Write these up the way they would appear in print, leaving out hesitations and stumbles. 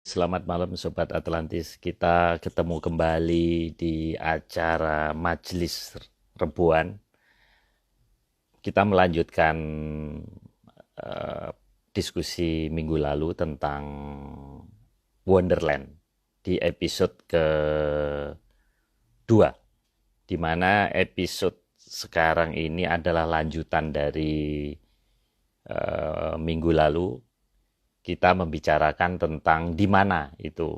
Selamat malam Sobat Atlantis. Kita ketemu kembali di acara Majelis Rebuan. Kita melanjutkan eh, diskusi minggu lalu tentang Wonderland di episode kedua, di mana episode sekarang ini adalah lanjutan dari minggu lalu. Kita membicarakan tentang di mana itu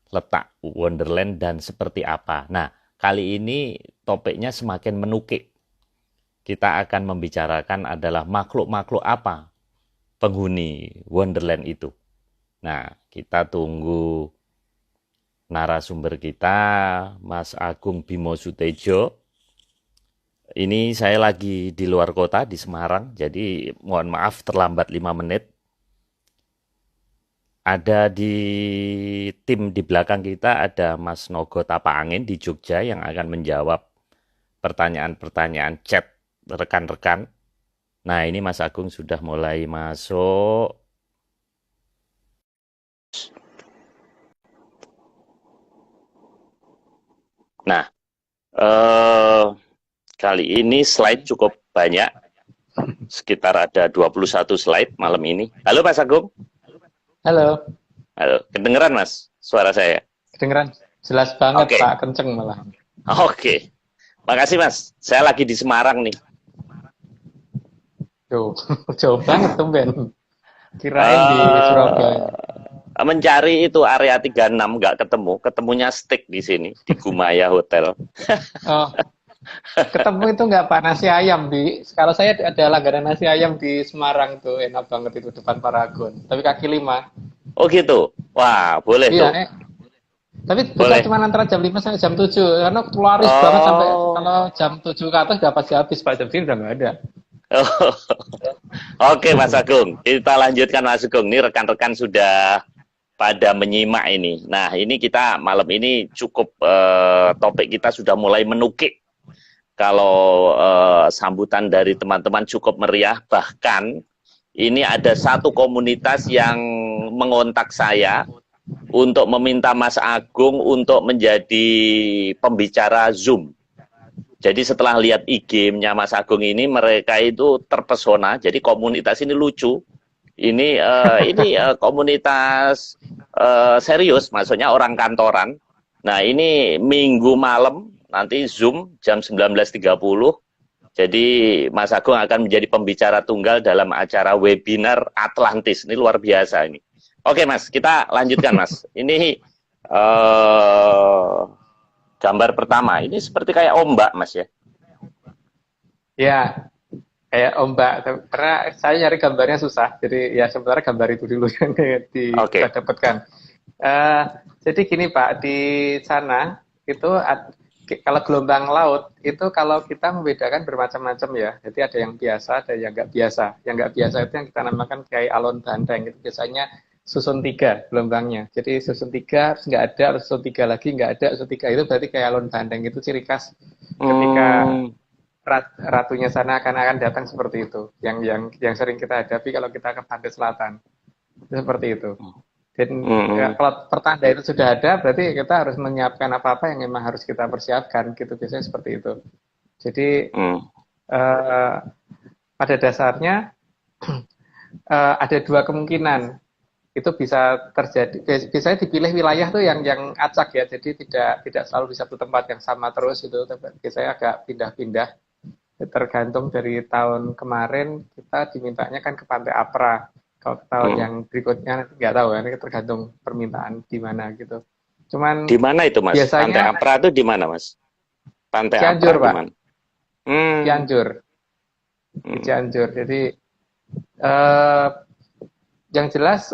letak Wonderland dan seperti apa. Nah, kali ini topiknya semakin menukik. Kita akan membicarakan adalah makhluk-makhluk apa penghuni Wonderland itu. Nah, kita tunggu narasumber kita, Mas Agung Bimo Sutejo. Ini saya lagi di luar kota, di Semarang, jadi mohon maaf terlambat 5 menit. Ada di tim di belakang kita ada Mas Nogo Tapaangin di Jogja yang akan menjawab pertanyaan-pertanyaan chat rekan-rekan. Nah, ini Mas Agung sudah mulai masuk. Nah, eh, kali ini slide cukup banyak, sekitar ada 21 slide malam ini. Halo Mas Agung. Halo, Halo, kedengeran Mas suara saya? kedengeran? Jelas banget Oke, Pak, kenceng malah. oke. Makasih Mas, saya lagi di Semarang nih. Tuh, jauh banget tuh Ben. Kirain di Surabaya. Mencari itu area 36 nggak ketemu, ketemunya steak di sini di Gumaya Hotel. Oh, ketemu itu nggak Pak nasi ayam di. Kalau saya ada langganan nasi ayam di Semarang tuh, enak banget itu depan Paragon. Tapi kaki lima. Oh gitu, wah boleh Iya, tuh, tapi buka boleh. cuma antara jam 5 sampai jam 7 karena laris banget sampai Oh, kalau jam 7 ke atas udah pasti habis Pak, jam sini udah nggak ada. oke Mas Agung, kita lanjutkan Mas Agung. Ini rekan-rekan sudah pada menyimak ini. Nah ini kita malam ini cukup topik kita sudah mulai menukik. Kalau sambutan dari teman-teman cukup meriah, bahkan ini ada satu komunitas yang mengontak saya untuk meminta Mas Agung untuk menjadi pembicara Zoom. Jadi setelah lihat IG-nya Mas Agung ini, mereka itu terpesona. Jadi komunitas ini lucu. Ini komunitas serius, maksudnya orang kantoran. Nah ini minggu malam nanti Zoom jam 19.30. Jadi Mas Agung akan menjadi pembicara tunggal dalam acara webinar Atlantis. Ini luar biasa ini. Oke Mas, kita lanjutkan Mas. Ini gambar pertama. Ini seperti kayak ombak Mas ya. Ya, kayak ombak. Karena saya nyari gambarnya susah, jadi ya sebenarnya gambar itu dulu yang Oke. saya dapatkan. Eh, jadi gini Pak, di sana itu kalau gelombang laut itu kalau kita membedakan bermacam-macam ya. Jadi ada yang biasa, ada yang nggak biasa. Yang nggak biasa itu yang kita namakan kayak alon bandeng. Itu biasanya susun tiga gelombangnya. Jadi susun tiga, terus nggak ada, terus susun tiga lagi, nggak ada, susun tiga itu berarti kayak alon bandeng. Itu ciri khas ketika Hmm, ratunya sana akan datang seperti itu. Yang sering kita hadapi kalau kita ke pantai selatan. Itu seperti itu. Dan ya, hmm, kalau pertanda itu sudah ada, berarti kita harus menyiapkan apa-apa yang memang harus kita persiapkan, gitu biasanya seperti itu. Jadi hmm, eh, pada dasarnya ada dua kemungkinan itu bisa terjadi. Biasanya dipilih wilayah tuh yang acak ya, jadi tidak selalu di satu tempat yang sama terus itu. Biasanya agak pindah-pindah. Tergantung dari tahun kemarin kita dimintanya kan ke Pantai Apra. Kalau tahun hmm. yang berikutnya nggak tahu ya, ini tergantung permintaan di mana gitu. Di Cuman mana itu Mas? Pantai biasanya Apra itu di mana Mas? Pantai Apra Cianjur di Pak, mana? Hmm, Cianjur, di hmm, Cianjur. Jadi eh, yang jelas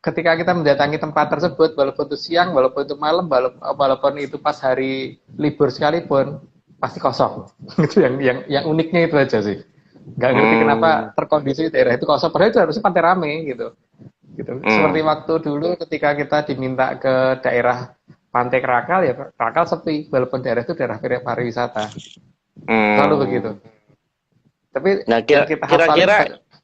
ketika kita mendatangi tempat tersebut, walaupun itu siang, walaupun itu malam, walaupun itu pas hari libur sekalipun, pasti kosong. Itu yang uniknya itu aja sih. Nggak ngerti kenapa hmm, terkondisi daerah itu kosong. Padahal itu harusnya pantai rame gitu. Gitu. Seperti hmm, waktu dulu ketika kita diminta ke daerah Pantai Krakal ya Krakal sepi, walaupun daerah itu daerah pariwisata. Selalu begitu. hmm. Tapi Nah, yang kita hafalin kira-kira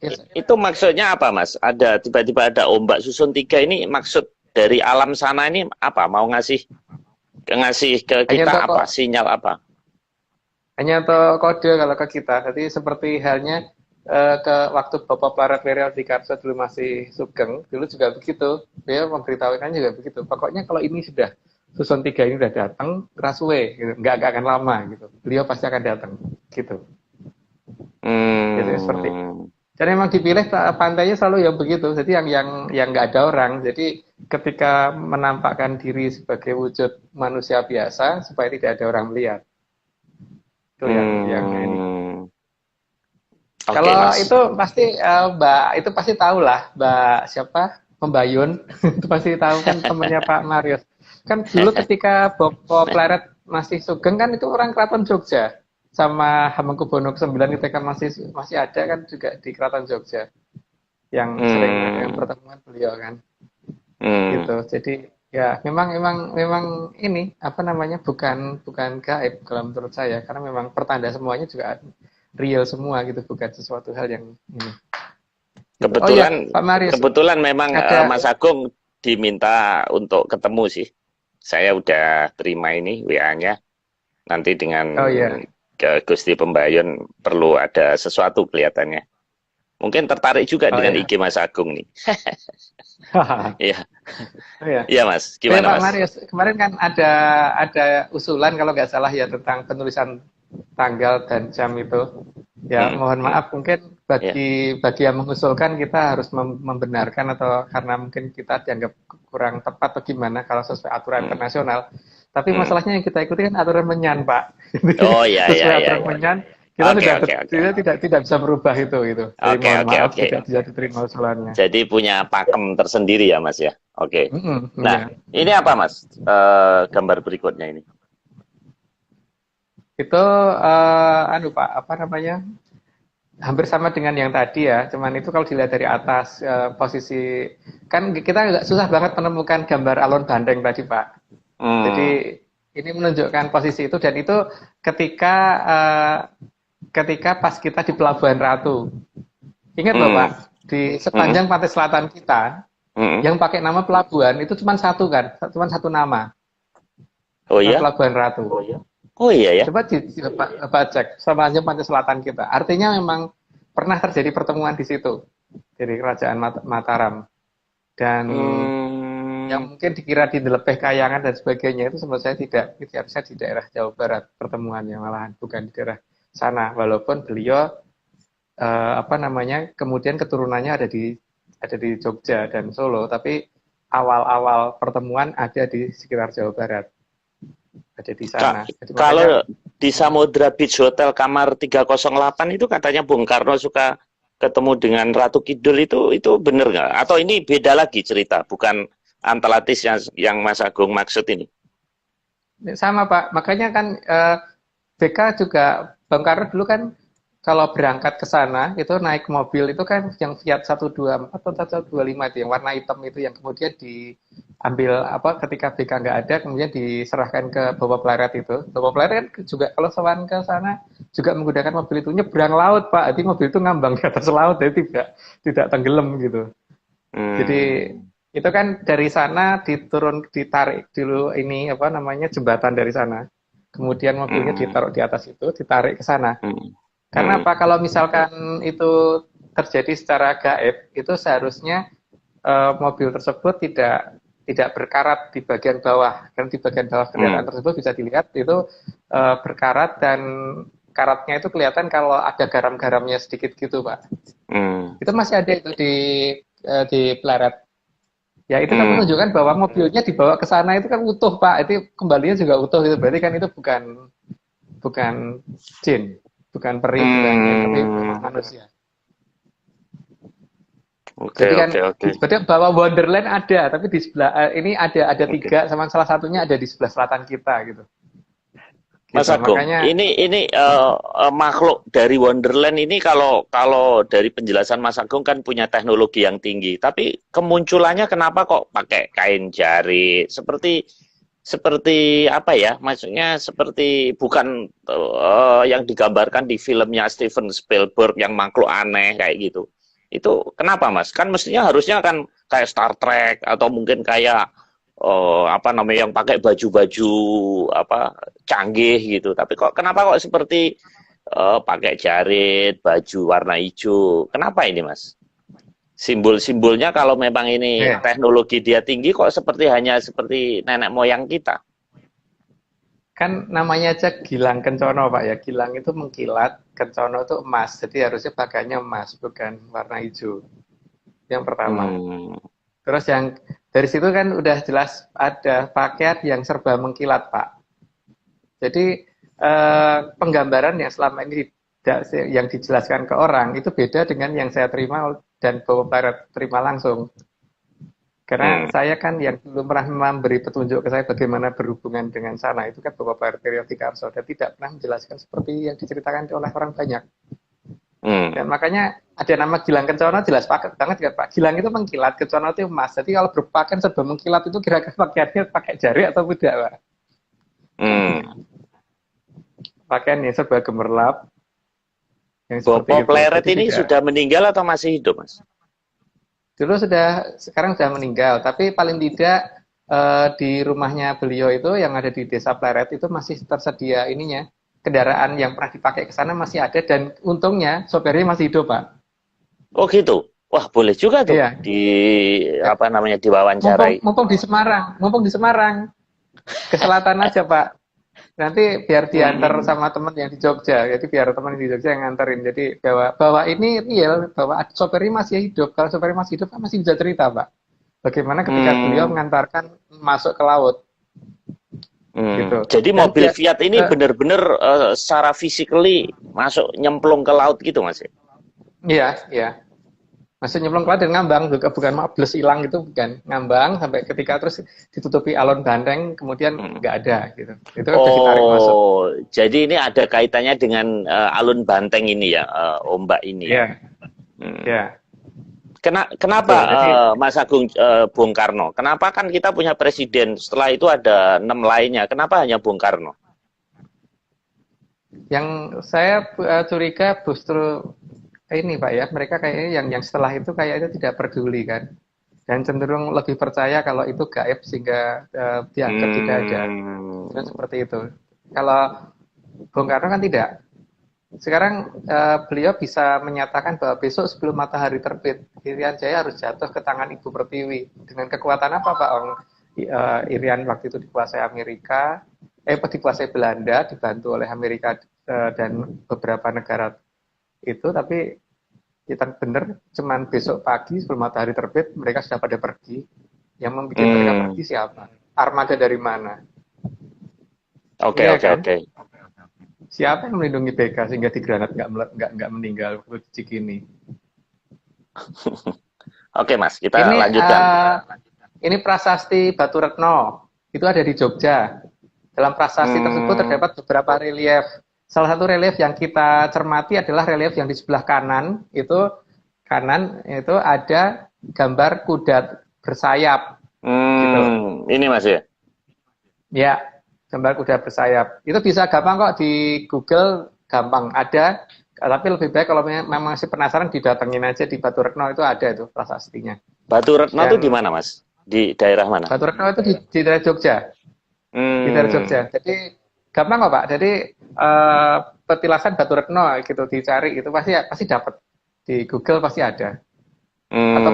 ya, itu maksudnya apa Mas? Ada tiba-tiba ada ombak susun tiga ini maksud dari alam sana ini apa? Mau ngasih ke Hanya kita untuk apa? Sinyal apa? hanya untuk kode kalau ke kita. Jadi seperti halnya ke waktu Bapak Plaret Viral di Karso dulu masih Sugeng, dulu juga begitu. Dia memberitahukan juga begitu. Pokoknya kalau ini sudah Susun 3 ini udah datang, Raswe, gitu. Nggak akan lama gitu. Beliau pasti akan datang, gitu. Jadi seperti itu. Hmm. Dan memang dipilih pantainya selalu yang begitu. Jadi yang nggak ada orang. Jadi ketika menampakkan diri sebagai wujud manusia biasa supaya tidak ada orang melihat. Itu yang ini. Oke, Kalau Mas. itu pasti Mbak itu pasti tahu lah Mbak siapa Pembayun itu pasti tahu kan temennya Pak Marius. Kan dulu ketika Bopo Pleret masih Sugeng kan itu orang Keraton Jogja sama Hamengkubuwono ke-9 itu kan masih ada kan juga di Keraton Jogja yang sering yang pertemuan beliau kan. Gitu. Jadi ya memang ini apa namanya bukan gaib kalau menurut saya karena memang pertanda semuanya juga real semua gitu bukan sesuatu hal yang ini. Kebetulan, Pak Marius, kebetulan memang ada Mas Agung diminta untuk ketemu sih. Saya udah terima ini WA-nya. Nanti dengan ke Gusti Pembayun perlu ada sesuatu kelihatannya. Mungkin tertarik juga dengan IG Mas Agung nih. Iya. Iya Mas, gimana Pak Mas? Marius, kemarin kan ada usulan kalau nggak salah ya tentang penulisan tanggal dan jam itu. Ya, mohon maaf mungkin bagi yang mengusulkan kita harus membenarkan atau karena mungkin kita dianggap kurang tepat atau gimana kalau sesuai aturan internasional. Tapi masalahnya yang kita ikuti kan aturan menyan, Pak. Oh iya sesuai iya aturan iya. menyan, kita tidak bisa merubah itu gitu. Jadi mohon maaf tidak bisa diterima usulannya. Jadi punya pakem tersendiri ya Mas ya. Oke. Nah, ini apa Mas? Gambar berikutnya ini. Itu Pak, apa namanya? Hampir sama dengan yang tadi ya, cuman itu kalau dilihat dari atas posisi kan kita agak susah banget menemukan gambar alun bandeng tadi Pak. Jadi ini menunjukkan posisi itu dan itu ketika pas kita di Pelabuhan Ratu. Ingat loh Pak, di sepanjang pantai selatan kita yang pakai nama pelabuhan itu cuma satu kan, cuma satu nama. Oh iya. Pelabuhan Ratu. Oh iya ya. Coba cek sepanjang pantai selatan kita. Artinya memang pernah terjadi pertemuan di situ dari Kerajaan Mataram dan yang mungkin dikira di Delepeh Kayangan dan sebagainya itu menurut saya tidak harusnya di daerah Jawa Barat pertemuannya malahan bukan di daerah sana walaupun beliau kemudian keturunannya ada di Jogja dan Solo tapi awal-awal pertemuan ada di sekitar Jawa Barat. Ada di sana. Kalau di Samudra Beach Hotel kamar 308 itu katanya Bung Karno suka ketemu dengan Ratu Kidul itu benar nggak? Atau ini beda lagi cerita, bukan Atlantis yang Mas Agung maksud ini? Sama Pak, makanya kan BK juga Bung Karno dulu kan kalau berangkat ke sana itu naik mobil itu kan yang Fiat 124 atau 125 itu yang warna hitam itu yang kemudian diambil ketika BK nggak ada kemudian diserahkan ke Bapak Pleret itu. Bapak Pleret kan juga kalau sowan ke sana juga menggunakan mobil itu nyebrang laut Pak. Jadi mobil itu ngambang di atas laut jadi tidak tenggelam gitu. Jadi itu kan dari sana ditarik dulu ini jembatan dari sana. Kemudian mobilnya ditaruh di atas itu, ditarik ke sana. Karena apa? Kalau misalkan itu terjadi secara gaib, itu seharusnya mobil tersebut tidak berkarat di bagian bawah. Karena di bagian bawah kendaraan tersebut bisa dilihat itu berkarat dan karatnya itu kelihatan kalau ada garam-garamnya sedikit gitu, Pak. Itu masih ada itu di Pleret. Ya itu kan menunjukkan bahwa mobilnya dibawa ke sana itu kan utuh, Pak. Itu kembalinya juga utuh itu. Berarti kan itu bukan jin. Bukan peri, tapi manusia. Jadi kan berarti bahwa Wonderland ada, tapi di sebelah ini ada 3, sama salah satunya ada di sebelah selatan kita gitu. Mas Agung, makanya, ini makhluk dari Wonderland ini kalau dari penjelasan Mas Agung kan punya teknologi yang tinggi, tapi kemunculannya kenapa kok pakai kain jari seperti apa ya, maksudnya seperti bukan yang digambarkan di filmnya Steven Spielberg yang makhluk aneh kayak gitu. Itu kenapa Mas? Kan mestinya harusnya kan kayak Star Trek atau mungkin kayak apa namanya yang pakai baju-baju apa canggih gitu. Tapi kok kenapa kok seperti pakai jarit, baju warna hijau? Kenapa ini Mas? Simbol-simbolnya kalau memang ini teknologi dia tinggi kok hanya seperti nenek moyang kita. Kan namanya aja Gilang Kencono Pak ya. Gilang itu mengkilat, Kencono itu emas. Jadi harusnya pakainya emas, bukan warna hijau. Yang pertama. Terus yang dari situ kan udah jelas ada pakaian yang serba mengkilat Pak. Jadi penggambaran yang selama ini yang dijelaskan ke orang itu beda dengan yang saya terima dan Bapak Plaret terima langsung. Karena saya kan yang belum pernah memberi petunjuk ke saya bagaimana berhubungan dengan sana, itu kan Bapak Plaret Triyotikarso, dan tidak pernah menjelaskan seperti yang diceritakan oleh orang banyak. Dan makanya ada nama Gilang Kencono jelas banget kan Pak. Gilang itu mengkilat, Kencono itu emas. Jadi kalau berpakaian serba mengkilat itu kira-kira pakaiannya pakai jari atau tidak Pak? Pakaiannya serba gemerlap. Bapak Plaret ini sudah meninggal atau masih hidup Mas? Dulu sekarang sudah meninggal, tapi paling tidak di rumahnya beliau itu yang ada di Desa Pleret itu masih tersedia ininya, kendaraan yang pernah dipakai ke sana masih ada dan untungnya sopirnya masih hidup Pak. Oh gitu, wah boleh juga tuh iya. apa namanya diwawancarai. Mumpung di Semarang, ke selatan aja Pak. Nanti biar diantar sama teman yang di Jogja, jadi biar teman di Jogja yang nganterin. Jadi bahwa ini real, bahwa sopirnya masih hidup. Kalau sopirnya masih hidup kan masih bisa cerita Pak. Bagaimana ketika beliau mengantarkan masuk ke laut. Gitu. Jadi mobil Fiat ini benar-benar secara physically masuk nyemplung ke laut gitu Mas? Iya, iya. Masuk nyemplung ke laut dan ngambang, bukan bles hilang itu, bukan ngambang sampai ketika terus ditutupi alun banteng kemudian nggak ada gitu. Itu kan ditarik masuk. Jadi ini ada kaitannya dengan alun banteng ini ya, ombak ini. Iya. Iya. Kenapa Mas Agung Bung Karno? Kenapa kan kita punya presiden, setelah itu ada 6 lainnya, kenapa hanya Bung Karno? Yang saya curiga justru ini Pak ya, mereka kayaknya yang setelah itu kayaknya tidak peduli kan, dan cenderung lebih percaya kalau itu gaib sehingga dianggap tidak ada. Dan seperti itu. Kalau Bung Karno kan tidak. Sekarang beliau bisa menyatakan bahwa besok sebelum matahari terbit, Irian Jaya harus jatuh ke tangan Ibu Pertiwi. Dengan kekuatan apa Pak? Irian waktu itu dikuasai Amerika, dikuasai Belanda, dibantu oleh Amerika dan beberapa negara itu, tapi kita benar cuman besok pagi sebelum matahari terbit mereka sudah pada pergi. Yang membuat mereka pergi siapa? Armada dari mana? Oke. Siapa yang melindungi BK sehingga di granat nggak meninggal waktu di Cikini? Oke Mas, kita lanjutkan. Ini prasasti Batu Retno itu ada di Jogja. Dalam prasasti tersebut terdapat beberapa relief. Salah satu relief yang kita cermati adalah relief yang di sebelah kanan itu ada gambar kuda bersayap. Gitu. Ini Mas ya? Ya, gambar kuda bersayap. Itu bisa gampang kok di Google, gampang ada. Tapi lebih baik kalau memang masih penasaran didatengin aja di Batu Retno, itu ada itu prasastinya. Batu Retno itu di mana Mas? Di daerah mana? Batu Retno itu di daerah Jogja. Di daerah Jogja. Jadi gampang kok Pak. Jadi petilasan Batu Retno gitu dicari itu pasti dapat. Di Google pasti ada. Atau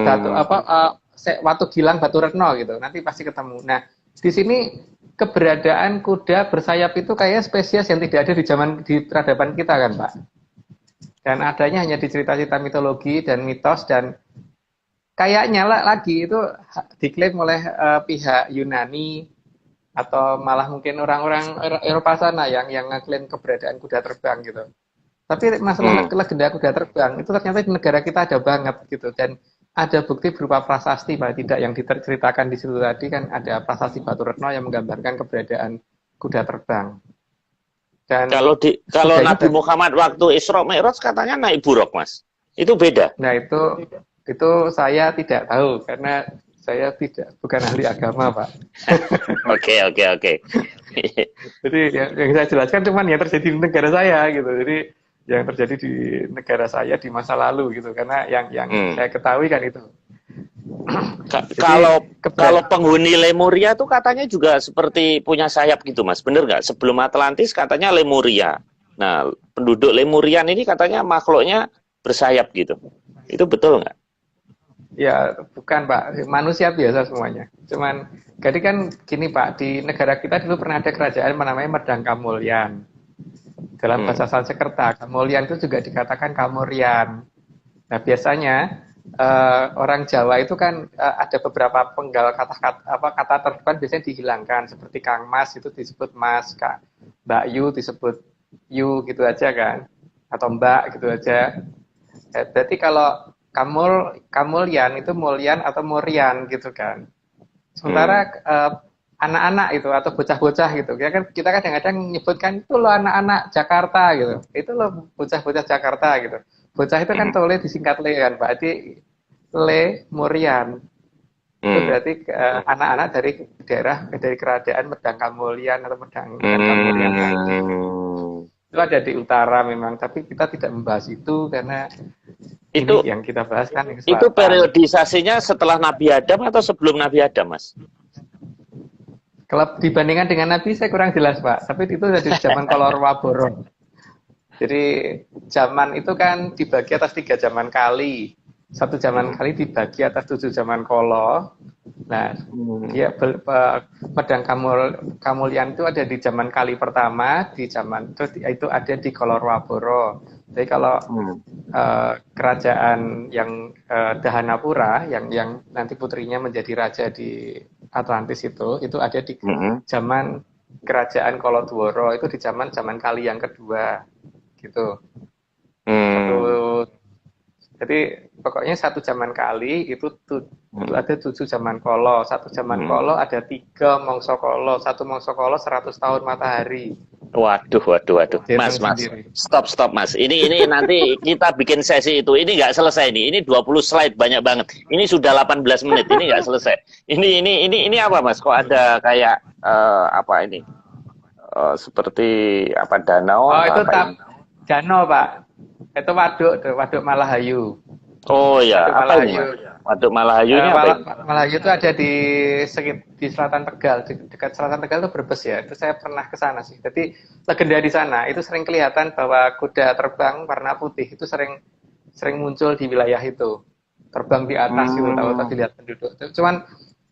Watu Gilang Batu Retno gitu. Nanti pasti ketemu. Nah, di sini keberadaan kuda bersayap itu kayaknya spesies yang tidak ada di peradaban kita kan Pak. Dan adanya hanya di cerita-cerita mitologi dan mitos, dan kayaknya lagi itu diklaim oleh pihak Yunani atau malah mungkin orang-orang Eropa sana yang ngeklaim keberadaan kuda terbang gitu. Tapi masalah legenda kuda terbang itu ternyata di negara kita ada banget gitu, dan ada bukti berupa prasasti Pak, tidak yang diceritakan di situ tadi kan, ada prasasti Batu Retno yang menggambarkan keberadaan kuda terbang. Dan kalau Nabi Muhammad waktu Isra Mi'raj katanya naik buruk Mas, itu beda. Nah itu saya tidak tahu karena saya bukan ahli agama Pak. Oke. Jadi yang saya jelaskan cuman yang terjadi di negara saya gitu. Jadi yang terjadi di negara saya di masa lalu gitu. Karena yang saya ketahui kan itu. Kalau penghuni Lemuria tuh katanya juga seperti punya sayap gitu Mas, bener nggak? Sebelum Atlantis katanya Lemuria. Nah, penduduk Lemurian ini katanya makhluknya bersayap gitu. Itu betul nggak? Ya, bukan Pak, manusia biasa semuanya. Cuman, jadi kan gini Pak, di negara kita dulu pernah ada kerajaan namanya Medang Kamulyan. Dalam bahasa Sanskerta, Kamulyan itu juga dikatakan Kamurian. Nah, biasanya orang Jawa itu kan ada beberapa penggal kata terdepan biasanya dihilangkan, seperti Kang Mas itu disebut Mas, Kak Mbak Yu disebut Yu gitu aja kan, atau Mbak gitu aja. Berarti kalau Kamulyan itu Mulyan atau Murian gitu kan. Sementara anak-anak itu atau bocah-bocah gitu, ya kan kita kadang-kadang menyebutkan itu loh anak-anak Jakarta gitu, itu loh bocah-bocah Jakarta gitu. Bocah itu kan tole disingkat le kan, berarti Le Murian. Itu berarti anak-anak dari daerah dari kerajaan Medang Kamulyan atau Medang Kamulyan. Itu ada di utara memang, tapi kita tidak membahas itu karena itu yang kita bahas kan yang itu periodisasinya setelah Nabi Adam atau sebelum Nabi Adam, Mas? Kalau dibandingkan dengan Nabi saya kurang jelas Pak, tapi itu dari zaman Kolor Waboro. Jadi zaman itu kan dibagi atas 3 zaman kali. Satu zaman kali dibagi atas 7 zaman kolo. Nah, dia Medang Kamulyan itu ada di zaman kali pertama, di zaman itu ada di Kolor Waboro. Jadi kalau kerajaan yang Dahanapura yang nanti putrinya menjadi raja di Atlantis itu ada di zaman kerajaan Kolodworo, itu di zaman kali yang kedua gitu. Jadi pokoknya satu zaman kali itu ada 7 zaman kolo. Satu zaman kolo ada 3 mongso kolo. Satu mongso kolo 100 tahun matahari. Waduh. Mas, stop Mas. Ini nanti kita bikin sesi itu. Ini nggak selesai nih. Ini 20 slide banyak banget. Ini sudah 18 menit. Ini nggak selesai. Ini apa Mas? Kok ada kayak apa ini? Seperti apa danau? Oh, itu danau Pak. Itu waduk Malahayu. Oh ya, apa ini? Waduk Malahayu ini apa? Malahayu itu ada di selatan Tegal, dekat selatan Tegal itu Brebes ya. Itu saya pernah ke sana sih. Jadi legenda di sana itu sering kelihatan bahwa kuda terbang warna putih itu sering muncul di wilayah itu. Terbang di atas itu tahu-tahu dilihat penduduk. Cuman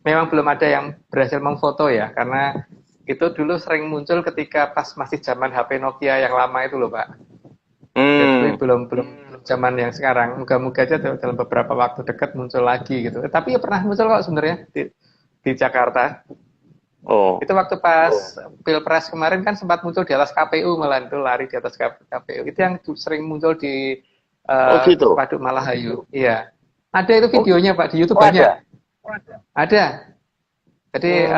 memang belum ada yang berhasil memfoto ya, karena itu dulu sering muncul ketika pas masih zaman HP Nokia yang lama itu loh Pak. Jadi belum zaman yang sekarang. Moga-moga aja dalam beberapa waktu dekat muncul lagi gitu. Tapi ya pernah muncul kok sebenarnya di Jakarta. Oh. Itu waktu pas Pilpres kemarin kan sempat muncul di atas KPU, malah itu lari di atas KPU. Itu yang sering muncul di gitu? Waduk Malahayu. Iya. Ada itu videonya Pak di YouTube banyak. Ada. Jadi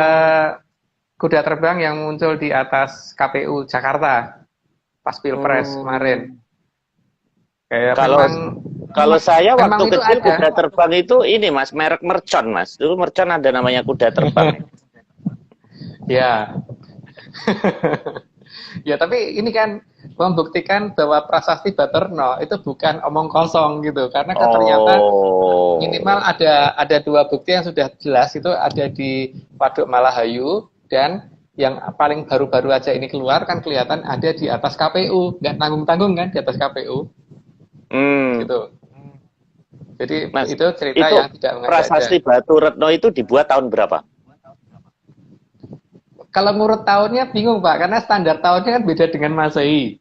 kuda terbang yang muncul di atas KPU Jakarta pas Pilpres kemarin. Kayak kalau saya waktu kecil kuda terbang itu ini Mas, merek Mercon Mas. Dulu Mercon ada namanya kuda terbang. Ya. Ya, tapi ini kan membuktikan bahwa prasasti Baterno itu bukan omong kosong gitu, karena kan ternyata minimal ada 2 bukti yang sudah jelas, itu ada di Waduk Malahayu, dan yang paling baru-baru aja ini keluar kan kelihatan ada di atas KPU, nggak tanggung-tanggung kan di atas KPU. Gitu. Jadi Mas, itu cerita yang tidak mengada-ada. Prasasti Batu Retno itu dibuat tahun berapa? Kalau ngurut tahunnya bingung Pak, karena standar tahunnya kan beda dengan Masehi.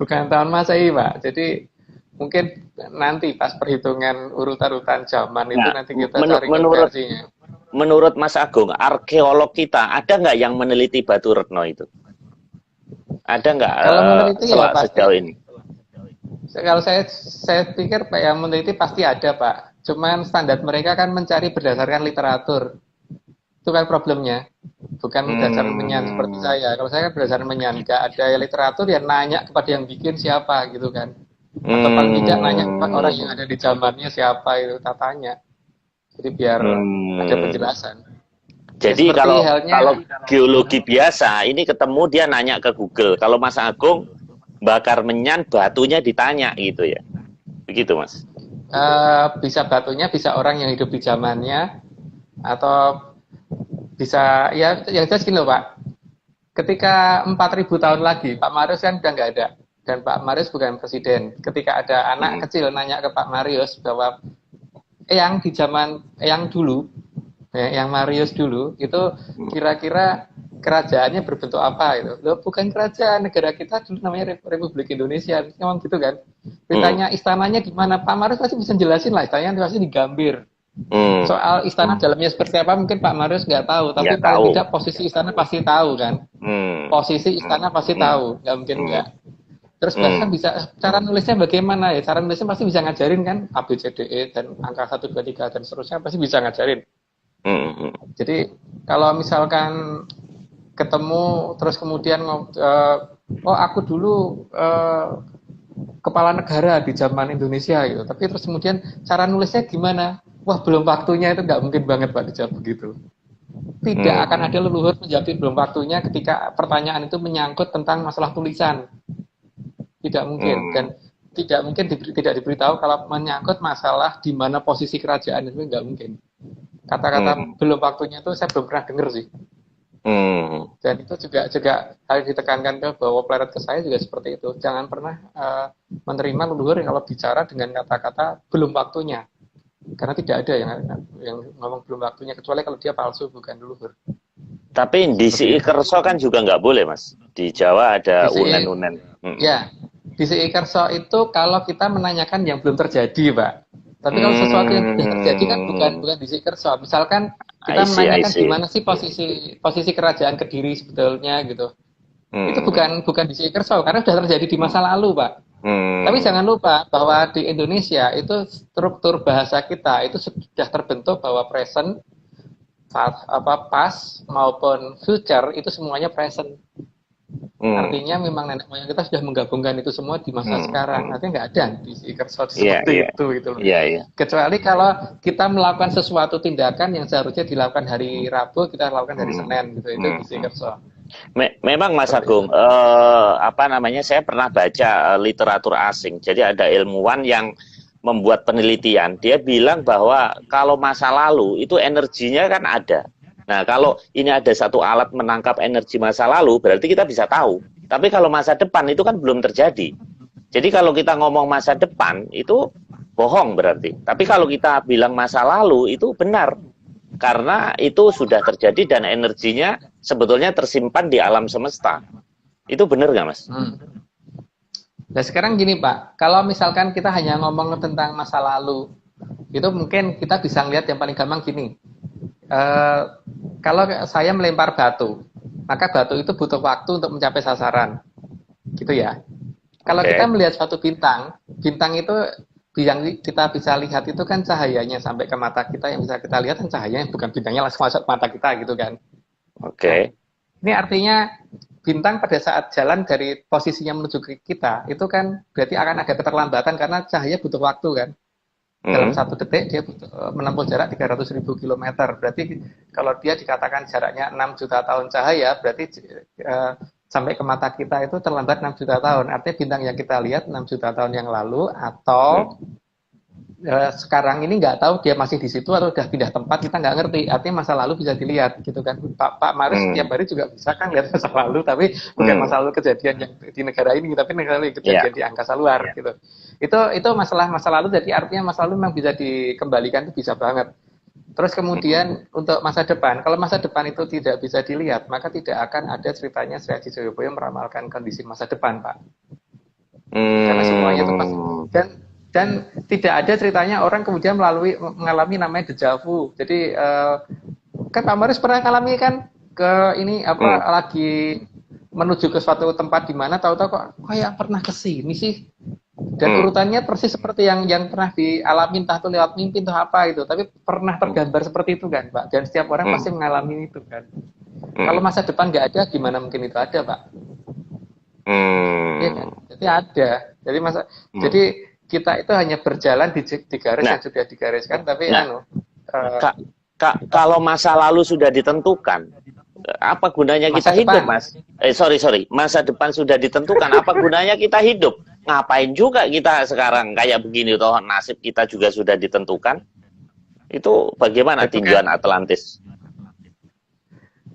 Bukan tahun Masehi Pak. Jadi mungkin nanti pas perhitungan urutan zaman itu nanti kita cari konversinya. Menurut Mas Agung, arkeolog kita ada nggak yang meneliti Batu Retno itu? Ada nggak sejauh ini? Kalau saya pikir Pak, yang meneliti pasti ada Pak. Cuman standar mereka kan mencari berdasarkan literatur. Itu kan problemnya. Bukan berdasarkan menyan seperti saya. Kalau saya kan berdasarkan menyan. Nggak ada literatur yang nanya kepada yang bikin siapa gitu kan. Atau paling tidak nanya kepada orang yang ada di zamannya siapa itu, tatanya. Jadi biar ada penjelasan. Ya, Jadi seperti halnya kalau geologi biasa, ini ketemu dia nanya ke Google. Kalau Mas Agung bakar menyan, batunya ditanya gitu ya. Begitu Mas. bisa batunya, bisa orang yang hidup di zamannya, atau bisa ya yang jelas gini loh Pak. Ketika 4.000 tahun lagi, Pak Marius kan udah nggak ada. Dan Pak Marius bukan presiden. Ketika ada anak kecil nanya ke Pak Marius bahwa yang di zaman yang dulu, yang Marius dulu, itu kira-kira kerajaannya berbentuk apa itu? Loh, bukan kerajaan, negara kita dulu namanya Republik Indonesia. Memang gitu kan. Ditanya istananya di mana, Pak Marius pasti bisa jelasin lah, istananya pasti di Gambir. Soal istana dalamnya seperti apa mungkin Pak Marius nggak tahu, tapi Nggak paling tahu. tidak posisi istana pasti tahu kan. Posisi istana pasti tahu, nggak mungkin nggak. Terus bahkan bisa cara nulisnya bagaimana ya? Cara nulisnya pasti bisa ngajarin kan, A B C D E dan angka 1 2 3 dan seterusnya pasti bisa ngajarin. Jadi kalau misalkan ketemu terus kemudian oh aku dulu kepala negara di zaman Indonesia gitu, tapi terus kemudian cara nulisnya gimana? Wah, belum waktunya, itu nggak mungkin banget Pak dijawab begitu. Tidak akan ada leluhur menjawab belum waktunya ketika pertanyaan itu menyangkut tentang masalah tulisan. Tidak mungkin. Dan tidak mungkin tidak diberitahu kalau menyangkut masalah di mana posisi kerajaan, itu nggak mungkin. Kata-kata belum waktunya itu saya belum pernah dengar sih. Dan itu juga harus ditekankan ke bahwa planet ke saya juga seperti itu. Jangan pernah menerima leluhur kalau bicara dengan kata-kata belum waktunya. Karena tidak ada yang ngomong belum waktunya, kecuali kalau dia palsu, bukan leluhur. Tapi di DCI Kerso kan juga nggak boleh Mas. Di Jawa ada unen-unen. Ya, DCI Kerso itu kalau kita menanyakan yang belum terjadi Pak. Tapi kalau sesuatu yang sudah terjadi kan bukan DCI Kerso. Misalkan kita menanyakan gimana sih posisi kerajaan Kediri sebetulnya gitu. Itu bukan DCI Kerso karena sudah terjadi di masa lalu Pak. Tapi jangan lupa bahwa di Indonesia itu struktur bahasa kita itu sudah terbentuk bahwa present, past maupun future itu semuanya present. Artinya memang nenek moyang kita sudah menggabungkan itu semua di masa sekarang. Artinya nggak ada di kerso seperti itu gitu loh. Kecuali kalau kita melakukan sesuatu tindakan yang seharusnya dilakukan hari Rabu, kita lakukan hari Senin gitu. Itu di kerso. Memang Mas Agung, saya pernah baca literatur asing. Jadi ada ilmuwan yang membuat penelitian. Dia bilang bahwa kalau masa lalu itu energinya kan ada. Nah, kalau ini ada satu alat menangkap energi masa lalu, berarti kita bisa tahu. Tapi kalau masa depan itu kan belum terjadi. Jadi kalau kita ngomong masa depan itu bohong berarti. Tapi kalau kita bilang masa lalu itu benar. Karena itu sudah terjadi dan energinya sebetulnya tersimpan di alam semesta. Itu benar nggak, Mas? Nah sekarang gini Pak, kalau misalkan kita hanya ngomong tentang masa lalu, itu mungkin kita bisa lihat yang paling gampang gini. Kalau saya melempar batu, maka batu itu butuh waktu untuk mencapai sasaran. Gitu ya. Kalau kita melihat suatu bintang itu yang kita bisa lihat itu kan cahayanya sampai ke mata kita, yang bisa kita lihat kan cahayanya, bukan bintangnya langsung masuk mata kita gitu kan. Nah, ini artinya bintang pada saat jalan dari posisinya menuju ke kita itu kan berarti akan ada keterlambatan karena cahaya butuh waktu kan. Dalam 1 detik dia menempuh jarak 300.000 km. Berarti kalau dia dikatakan jaraknya 6 juta tahun cahaya, berarti sampai ke mata kita itu terlambat 6 juta tahun. Artinya bintang yang kita lihat 6 juta tahun yang lalu atau sekarang ini nggak tahu dia masih di situ atau udah pindah tempat, kita nggak ngerti. Artinya masa lalu bisa dilihat gitu kan. Pak Marius setiap hari juga bisa kan lihat masa lalu, tapi bukan masa lalu kejadian yang di negara ini, tapi negara kejadian di angkasa luar gitu. Itu masalah masa lalu, jadi artinya masa lalu memang bisa dikembalikan, itu bisa banget. Terus kemudian untuk masa depan, kalau masa depan itu tidak bisa dilihat, maka tidak akan ada ceritanya Sri Haji Joyoboyo meramalkan kondisi masa depan, Pak. Karena semuanya itu pasti. Dan tidak ada ceritanya orang kemudian mengalami namanya deja vu. Jadi kan Pak Marius pernah mengalami kan ke ini lagi menuju ke suatu tempat di mana tahu-tahu kok kayak pernah ke sini sih. Dan urutannya persis seperti yang pernah dialami, entah itu lewat mimpi entah apa itu, tapi pernah tergambar seperti itu kan, Pak. Dan setiap orang pasti mengalami itu kan. Kalau masa depan nggak ada, gimana mungkin itu ada, Pak? Ya kan? Jadi ada. Jadi kita itu hanya berjalan di garis yang sudah digariskan, tapi kalau masa lalu sudah ditentukan, apa gunanya kita hidup, Mas? Sorry, masa depan sudah ditentukan, apa gunanya kita hidup? Ngapain juga kita sekarang kayak begini, toh nasib kita juga sudah ditentukan? Itu bagaimana tinjauan Atlantis?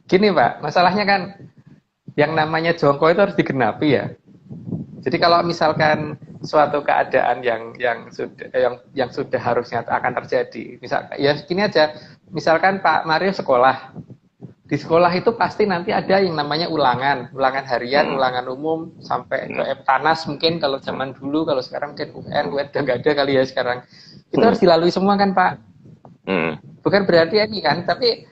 Gini Pak, masalahnya kan yang namanya jongko itu harus digenapi ya. Jadi kalau misalkan suatu keadaan yang sudah harusnya akan terjadi, misal ya gini aja, misalkan Pak Mario sekolah, di sekolah itu pasti nanti ada yang namanya ulangan harian, ulangan umum sampai ke Eptanas mungkin kalau zaman dulu, kalau sekarang mungkin UN udah nggak ada kali ya sekarang. Itu harus dilalui semua kan Pak. Bukan berarti ini kan, tapi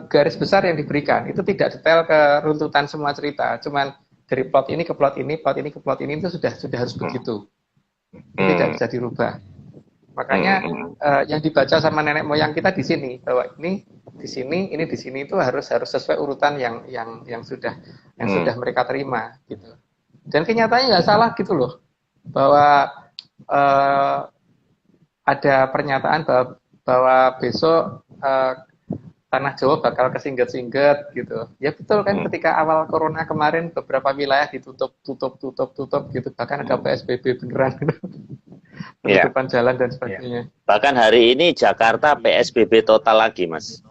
garis besar yang diberikan itu tidak detail ke runtutan semua cerita, cuman dari plot ini ke plot ini, plot ini ke plot ini itu sudah harus begitu, tidak bisa dirubah. Makanya yang dibaca sama nenek moyang kita di sini bahwa ini di sini, ini di sini itu harus sesuai urutan yang sudah mereka terima gitu. Dan kenyataannya nggak salah gitu loh, bahwa ada pernyataan bahwa besok tanah Jawa bakal kesingget-singget gitu. Ya betul kan, ketika awal corona kemarin beberapa wilayah ditutup gitu. Bahkan ada PSBB beneran gitu. Penutupan jalan dan sebagainya. Bahkan hari ini Jakarta PSBB total lagi, Mas.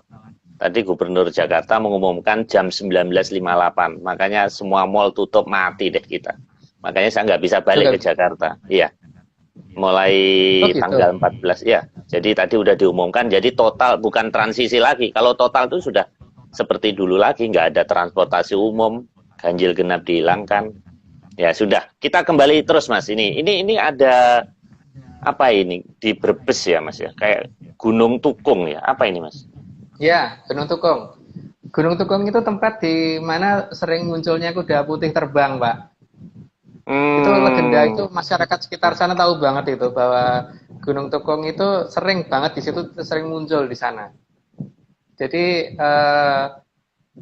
Tadi Gubernur Jakarta mengumumkan jam 19.58. Makanya semua mal tutup, mati deh kita. Makanya saya nggak bisa balik ke Jakarta. Iya. Mulai tanggal 14 ya. Jadi tadi udah diumumkan, jadi total, bukan transisi lagi. Kalau total itu sudah seperti dulu lagi, nggak ada transportasi umum, ganjil genap dihilangkan. Ya sudah, kita kembali terus Mas. Ini ada apa ini di Brebes ya Mas ya? Kayak Gunung Tukung ya. Apa ini Mas? Ya, Gunung Tukung. Gunung Tukung itu tempat di mana sering munculnya kuda putih terbang, Pak. Itu legenda, itu masyarakat sekitar sana tahu banget itu bahwa Gunung Tukung itu sering banget di situ, sering muncul di sana. Jadi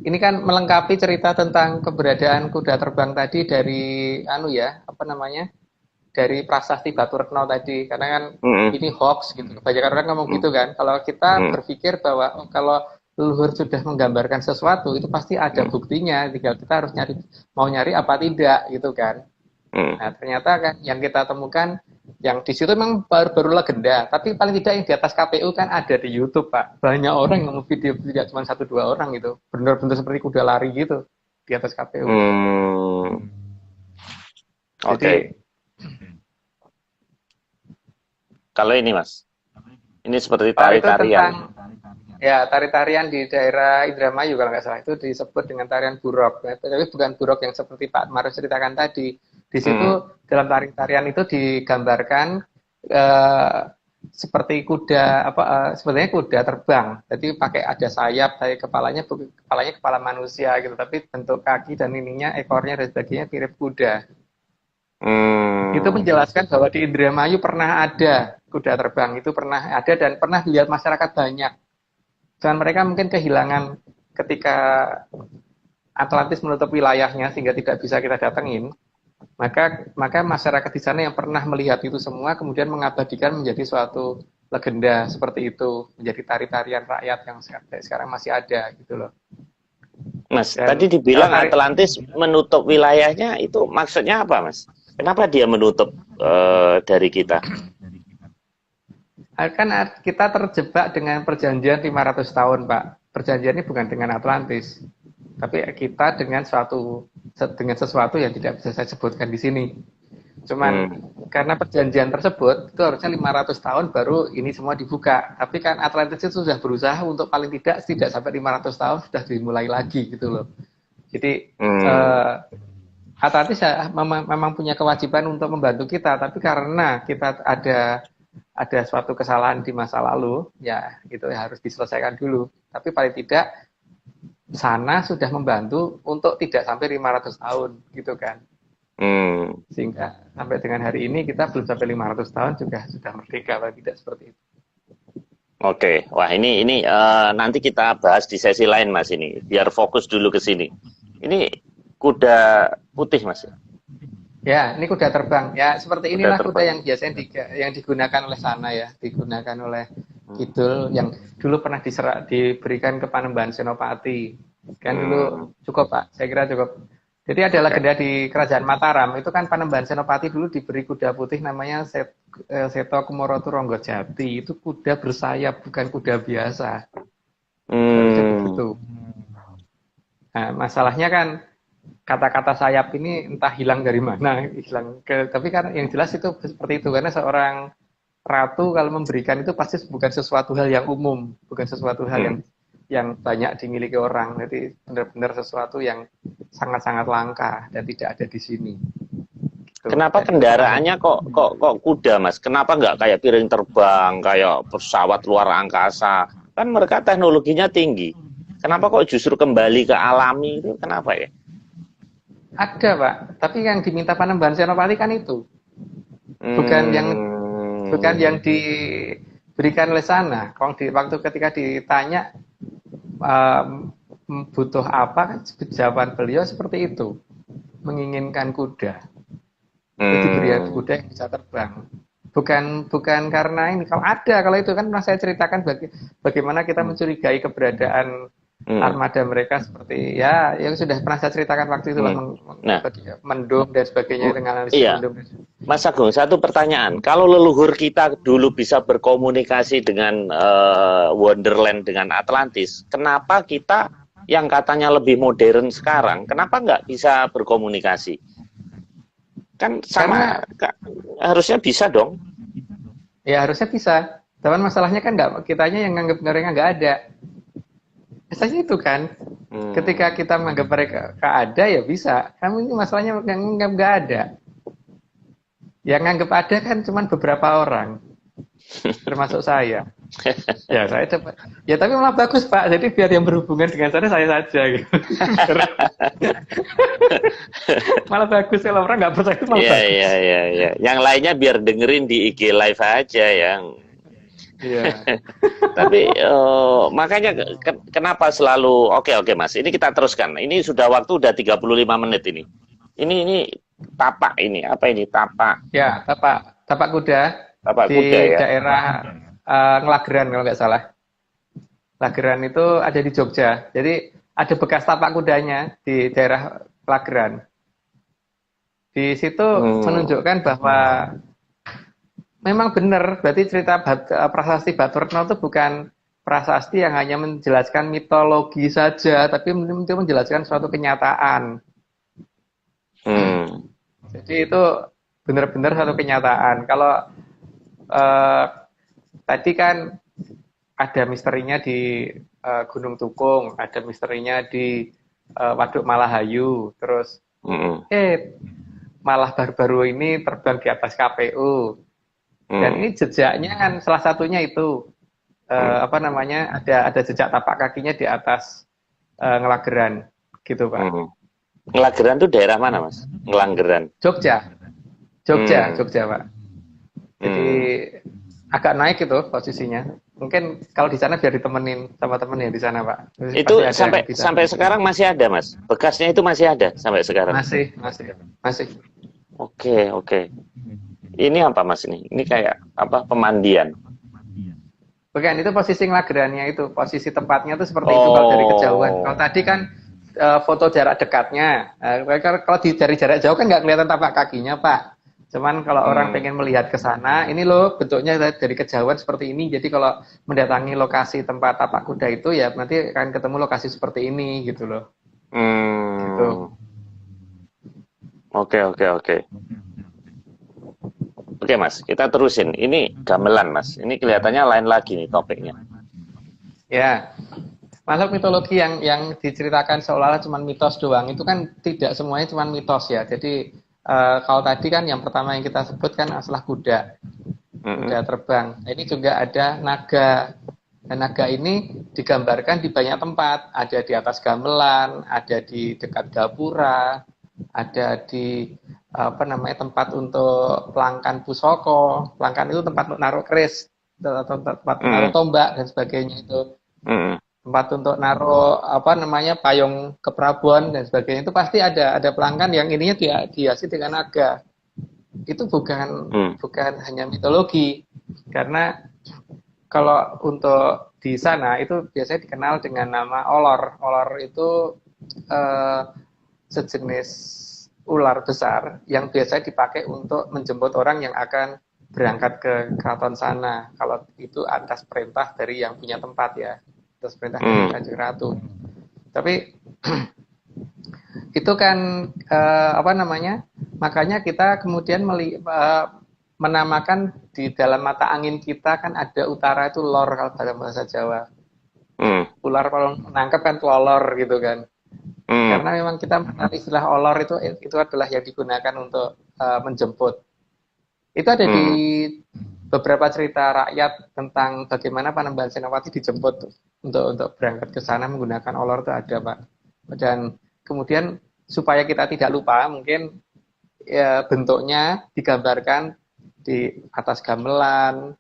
ini kan melengkapi cerita tentang keberadaan kuda terbang tadi dari dari prasasti Batu Retno tadi, karena kan ini hoax gitu. Banyak orang ngomong gitu kan. Kalau kita berpikir bahwa kalau leluhur sudah menggambarkan sesuatu itu pasti ada buktinya, tinggal kita harus mau nyari apa tidak gitu kan. Nah ternyata kan yang kita temukan yang di situ memang baru legenda, tapi paling tidak yang di atas KPU kan ada di YouTube Pak. Banyak orang yang mau video, tidak cuma 1-2 orang gitu, benar-benar seperti kuda lari gitu di atas KPU. Oke. Kalau ini Mas, ini seperti tari-tarian. Ya, tari-tarian di daerah Indramayu kalau nggak salah itu disebut dengan tarian burok. Tapi bukan burok yang seperti Pak Mario ceritakan tadi. Di situ dalam tarian itu digambarkan seperti kuda sebenarnya kuda terbang. Jadi pakai ada sayap, dari kepalanya kepala manusia gitu, tapi bentuk kaki dan ininya, ekornya dan sebagainya mirip kuda. Itu menjelaskan bahwa di Indramayu pernah ada kuda terbang, itu pernah ada dan pernah dilihat masyarakat banyak. Dan mereka mungkin kehilangan ketika Atlantis menutup wilayahnya sehingga tidak bisa kita datengin. Maka masyarakat di sana yang pernah melihat itu semua kemudian mengabadikan menjadi suatu legenda seperti itu, menjadi tari-tarian rakyat yang sekarang masih ada gitu loh. Mas, tadi dibilang Atlantis menutup wilayahnya, itu maksudnya apa Mas? Kenapa dia menutup dari kita? Kan kita terjebak dengan perjanjian 500 tahun Pak. Perjanjian ini bukan dengan Atlantis, tapi kita dengan sesuatu yang tidak bisa saya sebutkan di sini. Cuman karena perjanjian tersebut itu harusnya 500 tahun baru ini semua dibuka. Tapi kan Atlantis itu sudah berusaha untuk paling tidak sampai 500 tahun sudah dimulai lagi gitu loh. Jadi Atlantis memang punya kewajiban untuk membantu kita, tapi karena kita ada suatu kesalahan di masa lalu, ya itu harus diselesaikan dulu. Tapi paling tidak sana sudah membantu untuk tidak sampai 500 tahun gitu kan. Sehingga sampai dengan hari ini kita belum sampai 500 tahun juga sudah merdeka, paling tidak seperti itu. Oke, wah ini nanti kita bahas di sesi lain Mas ini, biar fokus dulu ke sini. Ini kuda putih Mas. Ya, ini kuda terbang. Ya, seperti inilah kuda yang biasanya yang digunakan oleh sana ya, digunakan oleh Kidul yang dulu pernah diberikan ke Panembahan Senopati. Kan dulu cukup Pak, saya kira cukup. Jadi ada legenda di Kerajaan Mataram, itu kan Panembahan Senopati dulu diberi kuda putih namanya Seto Kumorotu Ronggojati. Itu kuda bersayap, bukan kuda biasa. Harusnya begitu. Nah, masalahnya kan kata-kata sayap ini entah hilang dari mana, tapi kan yang jelas itu seperti itu, karena seorang ratu kalau memberikan itu pasti bukan sesuatu hal yang umum, bukan sesuatu hal yang banyak dimiliki orang. Jadi benar-benar sesuatu yang sangat-sangat langka dan tidak ada di sini. Tuh. Kenapa kendaraannya kok kuda, Mas? Kenapa nggak kayak piring terbang, kayak pesawat luar angkasa? Kan mereka teknologinya tinggi. Kenapa kok justru kembali ke alami itu? Kenapa ya? Ada Pak, tapi yang diminta Panembahan Senopati kan itu, bukan yang diberikan oleh sana. Waktu ketika ditanya butuh apa, kan jawaban beliau seperti itu, menginginkan kuda. Jadi diberi kuda yang bisa terbang. Bukan karena ini. Kalau itu kan pernah saya ceritakan bagaimana kita mencurigai keberadaan armada mereka seperti yang sudah pernah saya ceritakan waktu itu mendung dan sebagainya dengan analisis mendung. Mas Agung, satu pertanyaan. Kalau leluhur kita dulu bisa berkomunikasi dengan Wonderland, dengan Atlantis, kenapa kita yang katanya lebih modern sekarang, kenapa nggak bisa berkomunikasi? Kan sama, harusnya bisa dong. Ya harusnya bisa. Tapi masalahnya kan kitanya yang nganggap mereka nggak ada. Biasanya itu kan, ketika kita menganggap mereka ada ya bisa. Kamu ini masalahnya nganggap nggak ada. Yang nganggap ada kan cuma beberapa orang, termasuk saya. Ya saya coba. Ya tapi malah bagus Pak. Jadi biar yang berhubungan dengan saya saja. Gitu. Malah bagus kalau orang nggak percaya itu malah bagus. Iya. Yang lainnya biar dengerin di IG live aja yang. Iya. Tapi makanya kenapa selalu oke Mas, ini kita teruskan. Ini sudah waktu udah 35 menit ini. Ini tapak ini, apa ini tapak? Ya, tapak kuda. Tapak di kuda ya. Daerah Ngelageran kalau nggak salah. Ngelageran itu ada di Jogja. Jadi ada bekas tapak kudanya di daerah Ngelageran. Di situ menunjukkan bahwa memang benar, berarti cerita prasasti Baturna itu bukan prasasti yang hanya menjelaskan mitologi saja, tapi itu menjelaskan suatu kenyataan. Jadi itu benar-benar suatu kenyataan. Kalau tadi kan ada misterinya di Gunung Tukung, ada misterinya di Waduk Malahayu, terus malah baru-baru ini terbang di atas KPU. Dan ini jejaknya kan salah satunya itu ada jejak tapak kakinya di atas Ngelageran gitu Pak. Ngelageran itu daerah mana Mas? Ngelageran. Jogja Pak. Jadi agak naik itu posisinya. Mungkin kalau di sana biar ditemenin sama temen ya di sana Pak. Itu sampai sekarang masih ada Mas? Bekasnya itu masih ada sampai sekarang? Masih. Oke. Ini apa Mas ini? Ini kayak apa, pemandian? Bukan, itu posisi Ngelagerannya itu. Posisi tempatnya itu seperti itu kalau dari kejauhan. Kalau tadi kan foto jarak dekatnya. Kalau dari jarak jauh kan nggak kelihatan tapak kakinya Pak. Cuman kalau orang pengen melihat ke sana, ini loh bentuknya dari kejauhan seperti ini. Jadi kalau mendatangi lokasi tempat tapak kuda itu ya nanti akan ketemu lokasi seperti ini gitu loh. Gitu. Oke. Oke Mas, kita terusin. Ini gamelan Mas. Ini kelihatannya lain lagi nih topiknya. Ya, makhluk mitologi yang diceritakan seolah-olah cuma mitos doang. Itu kan tidak semuanya cuma mitos ya. Jadi kalau tadi kan yang pertama yang kita sebut kan masalah kuda. Kuda terbang. Ini juga ada naga. Dan naga ini digambarkan di banyak tempat. Ada di atas gamelan, ada di dekat gapura, ada di tempat untuk pelangkan pusoko. Pelangkan itu tempat untuk naruh keris, tempat naruh tombak dan sebagainya itu. Tempat untuk naruh payung keprabuan dan sebagainya. Itu pasti ada pelangkan yang ininya dihiasi dengan naga. Itu bukan hanya mitologi, karena kalau untuk di sana itu biasanya dikenal dengan nama olor. Olor itu eh, sejenis ular besar yang biasa dipakai untuk menjemput orang yang akan berangkat ke keraton sana. Kalau itu atas perintah dari yang punya tempat ya, atas perintah dari Kanjeng Ratu. Tapi itu kan apa namanya? Makanya kita kemudian menamakan di dalam mata angin kita kan ada utara itu lor kalau dalam bahasa Jawa. Ular kalau menangkap kan lolor gitu kan. Karena memang kita mengenal istilah olor itu adalah yang digunakan untuk menjemput. Itu ada di beberapa cerita rakyat tentang bagaimana Panembahan Senopati dijemput untuk berangkat ke sana menggunakan olor itu ada, Pak. Dan kemudian supaya kita tidak lupa, mungkin ya, bentuknya digambarkan di atas gamelan,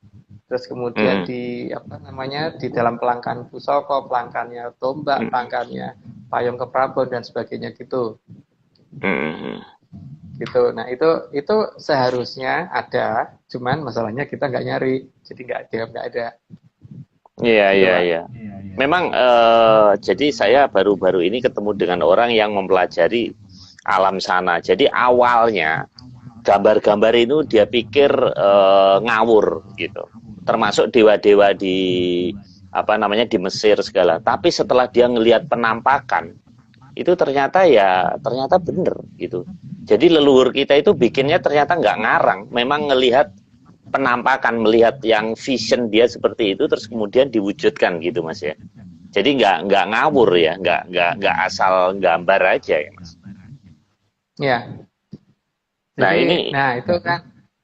terus kemudian di apa namanya di dalam pelangkan pusaka, pelangkannya tombak, pelangkannya payung keprabon dan sebagainya gitu. Gitu. Nah itu seharusnya ada, cuman masalahnya kita nggak nyari, jadi nggak ada. Iya, Gitu, iya, Pak. iya. Memang jadi saya baru-baru ini ketemu dengan orang yang mempelajari alam sana. Jadi awalnya gambar-gambar itu dia pikir ngawur gitu. Termasuk dewa-dewa di apa namanya di Mesir segala. Tapi setelah dia ngelihat penampakan itu ternyata bener gitu. Jadi leluhur kita itu bikinnya ternyata nggak ngarang, memang ngelihat penampakan, melihat yang vision dia seperti itu terus kemudian diwujudkan gitu Mas ya. Jadi nggak ngawur ya, nggak asal gambar aja ya Mas. Ya. Nah Jadi, ini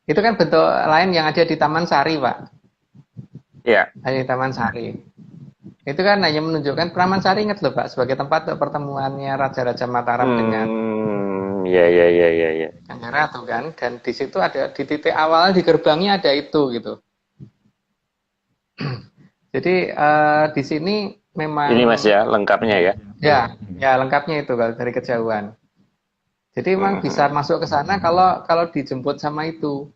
itu kan bentuk lain yang ada di Taman Sari, Pak. ya. Ada di Taman Sari. Itu kan hanya menunjukkan Taman Sari, ingat loh Pak, sebagai tempat pertemuannya Raja-Raja Mataram dengan Ya. Kanjeng Ratu kan. Dan di situ ada di titik awal di gerbangnya ada itu gitu. Jadi di sini memang Ini Mas ya lengkapnya ya. ya lengkapnya itu kalau dari kejauhan. Jadi memang bisa masuk ke sana kalau dijemput sama itu.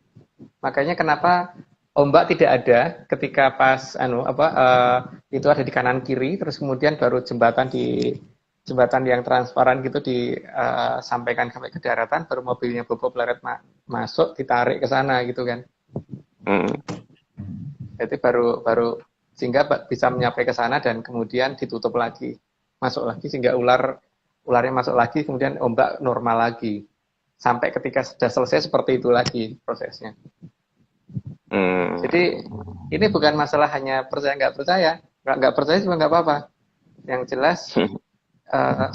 Makanya kenapa ombak tidak ada ketika pas itu ada di kanan kiri, terus kemudian baru jembatan yang transparan gitu disampaikan sampai ke daratan, baru mobilnya Bobo Pleret masuk ditarik ke sana gitu kan. Jadi baru sehingga bisa menyampai ke sana dan kemudian ditutup lagi, masuk lagi sehingga ularnya masuk lagi, kemudian ombak normal lagi. Sampai ketika sudah selesai seperti itu lagi prosesnya. Jadi ini bukan masalah hanya percaya nggak percaya juga nggak apa-apa. Yang jelas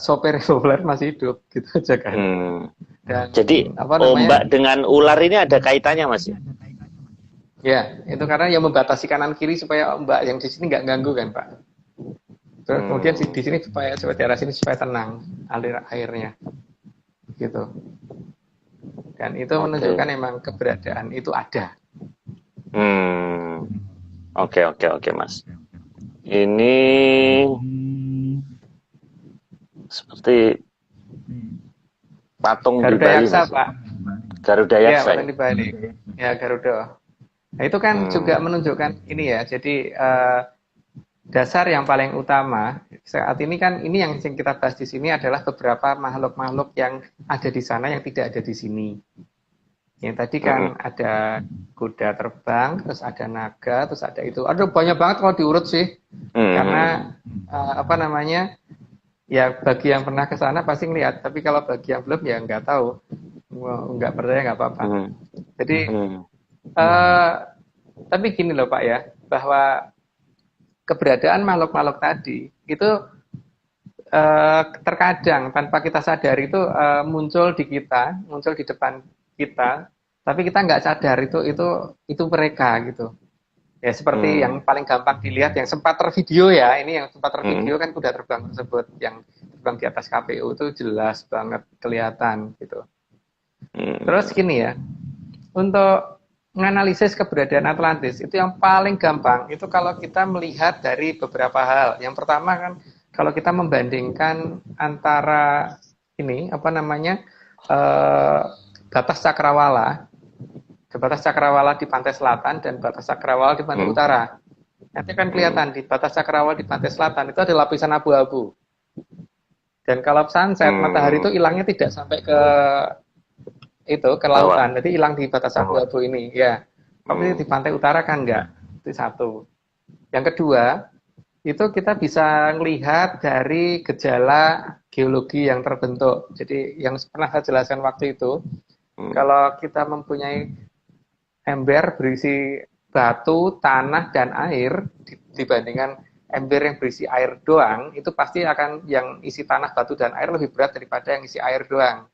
sopir populer masih hidup gitu aja kan. Dan jadi ombak dengan ular ini ada kaitannya Mas? Ya, itu karena yang membatasi kanan kiri supaya ombak yang di sini nggak ganggu kan Pak. Terus kemudian di sini supaya daerah sini supaya tenang alir airnya, gitu. Dan itu menunjukkan memang keberadaan itu ada. Oke Mas. Ini seperti patung Garuda di Bali, Yaksa, Mas. Pak. Garuda Yaksa. Ya, patung di Bali. Ya, Garuda. Nah, itu kan juga menunjukkan ini ya. Jadi dasar yang paling utama saat ini kan ini yang kita bahas di sini adalah beberapa makhluk-makhluk yang ada di sana yang tidak ada di sini. Yang tadi kan ada kuda terbang, terus ada naga, terus ada itu. Aduh banyak banget kalau diurut sih. Karena apa namanya? Ya bagi yang pernah ke sana pasti ngeliat, tapi kalau bagi yang belum ya nggak tahu. Nggak percaya nggak apa-apa. Jadi tapi gini loh Pak ya, bahwa keberadaan makhluk-makhluk tadi itu terkadang tanpa kita sadari itu muncul di kita, muncul di depan kita, tapi kita nggak sadar itu mereka gitu. Ya seperti yang paling gampang dilihat yang sempat tervideo ya, ini yang sempat tervideo kan kuda terbang tersebut yang terbang di atas KPU itu jelas banget kelihatan gitu. Terus gini ya, untuk menganalisis keberadaan Atlantis itu yang paling gampang itu kalau kita melihat dari beberapa hal. Yang pertama kan kalau kita membandingkan antara ini apa namanya batas cakrawala di pantai selatan dan batas cakrawala di pantai utara. Nanti kan kelihatan di batas cakrawala di pantai selatan itu ada lapisan abu-abu. Dan kalau sunset, matahari itu hilangnya tidak sampai ke itu ke Bawah. lautan, jadi hilang di batas abu-abu ini, ya. Tapi di pantai utara kan enggak. Itu satu. Yang kedua, itu kita bisa melihat dari gejala geologi yang terbentuk. Jadi yang pernah saya jelaskan waktu itu, kalau kita mempunyai ember berisi batu, tanah, dan air dibandingkan ember yang berisi air doang, itu pasti akan yang isi tanah, batu, dan air lebih berat daripada yang isi air doang.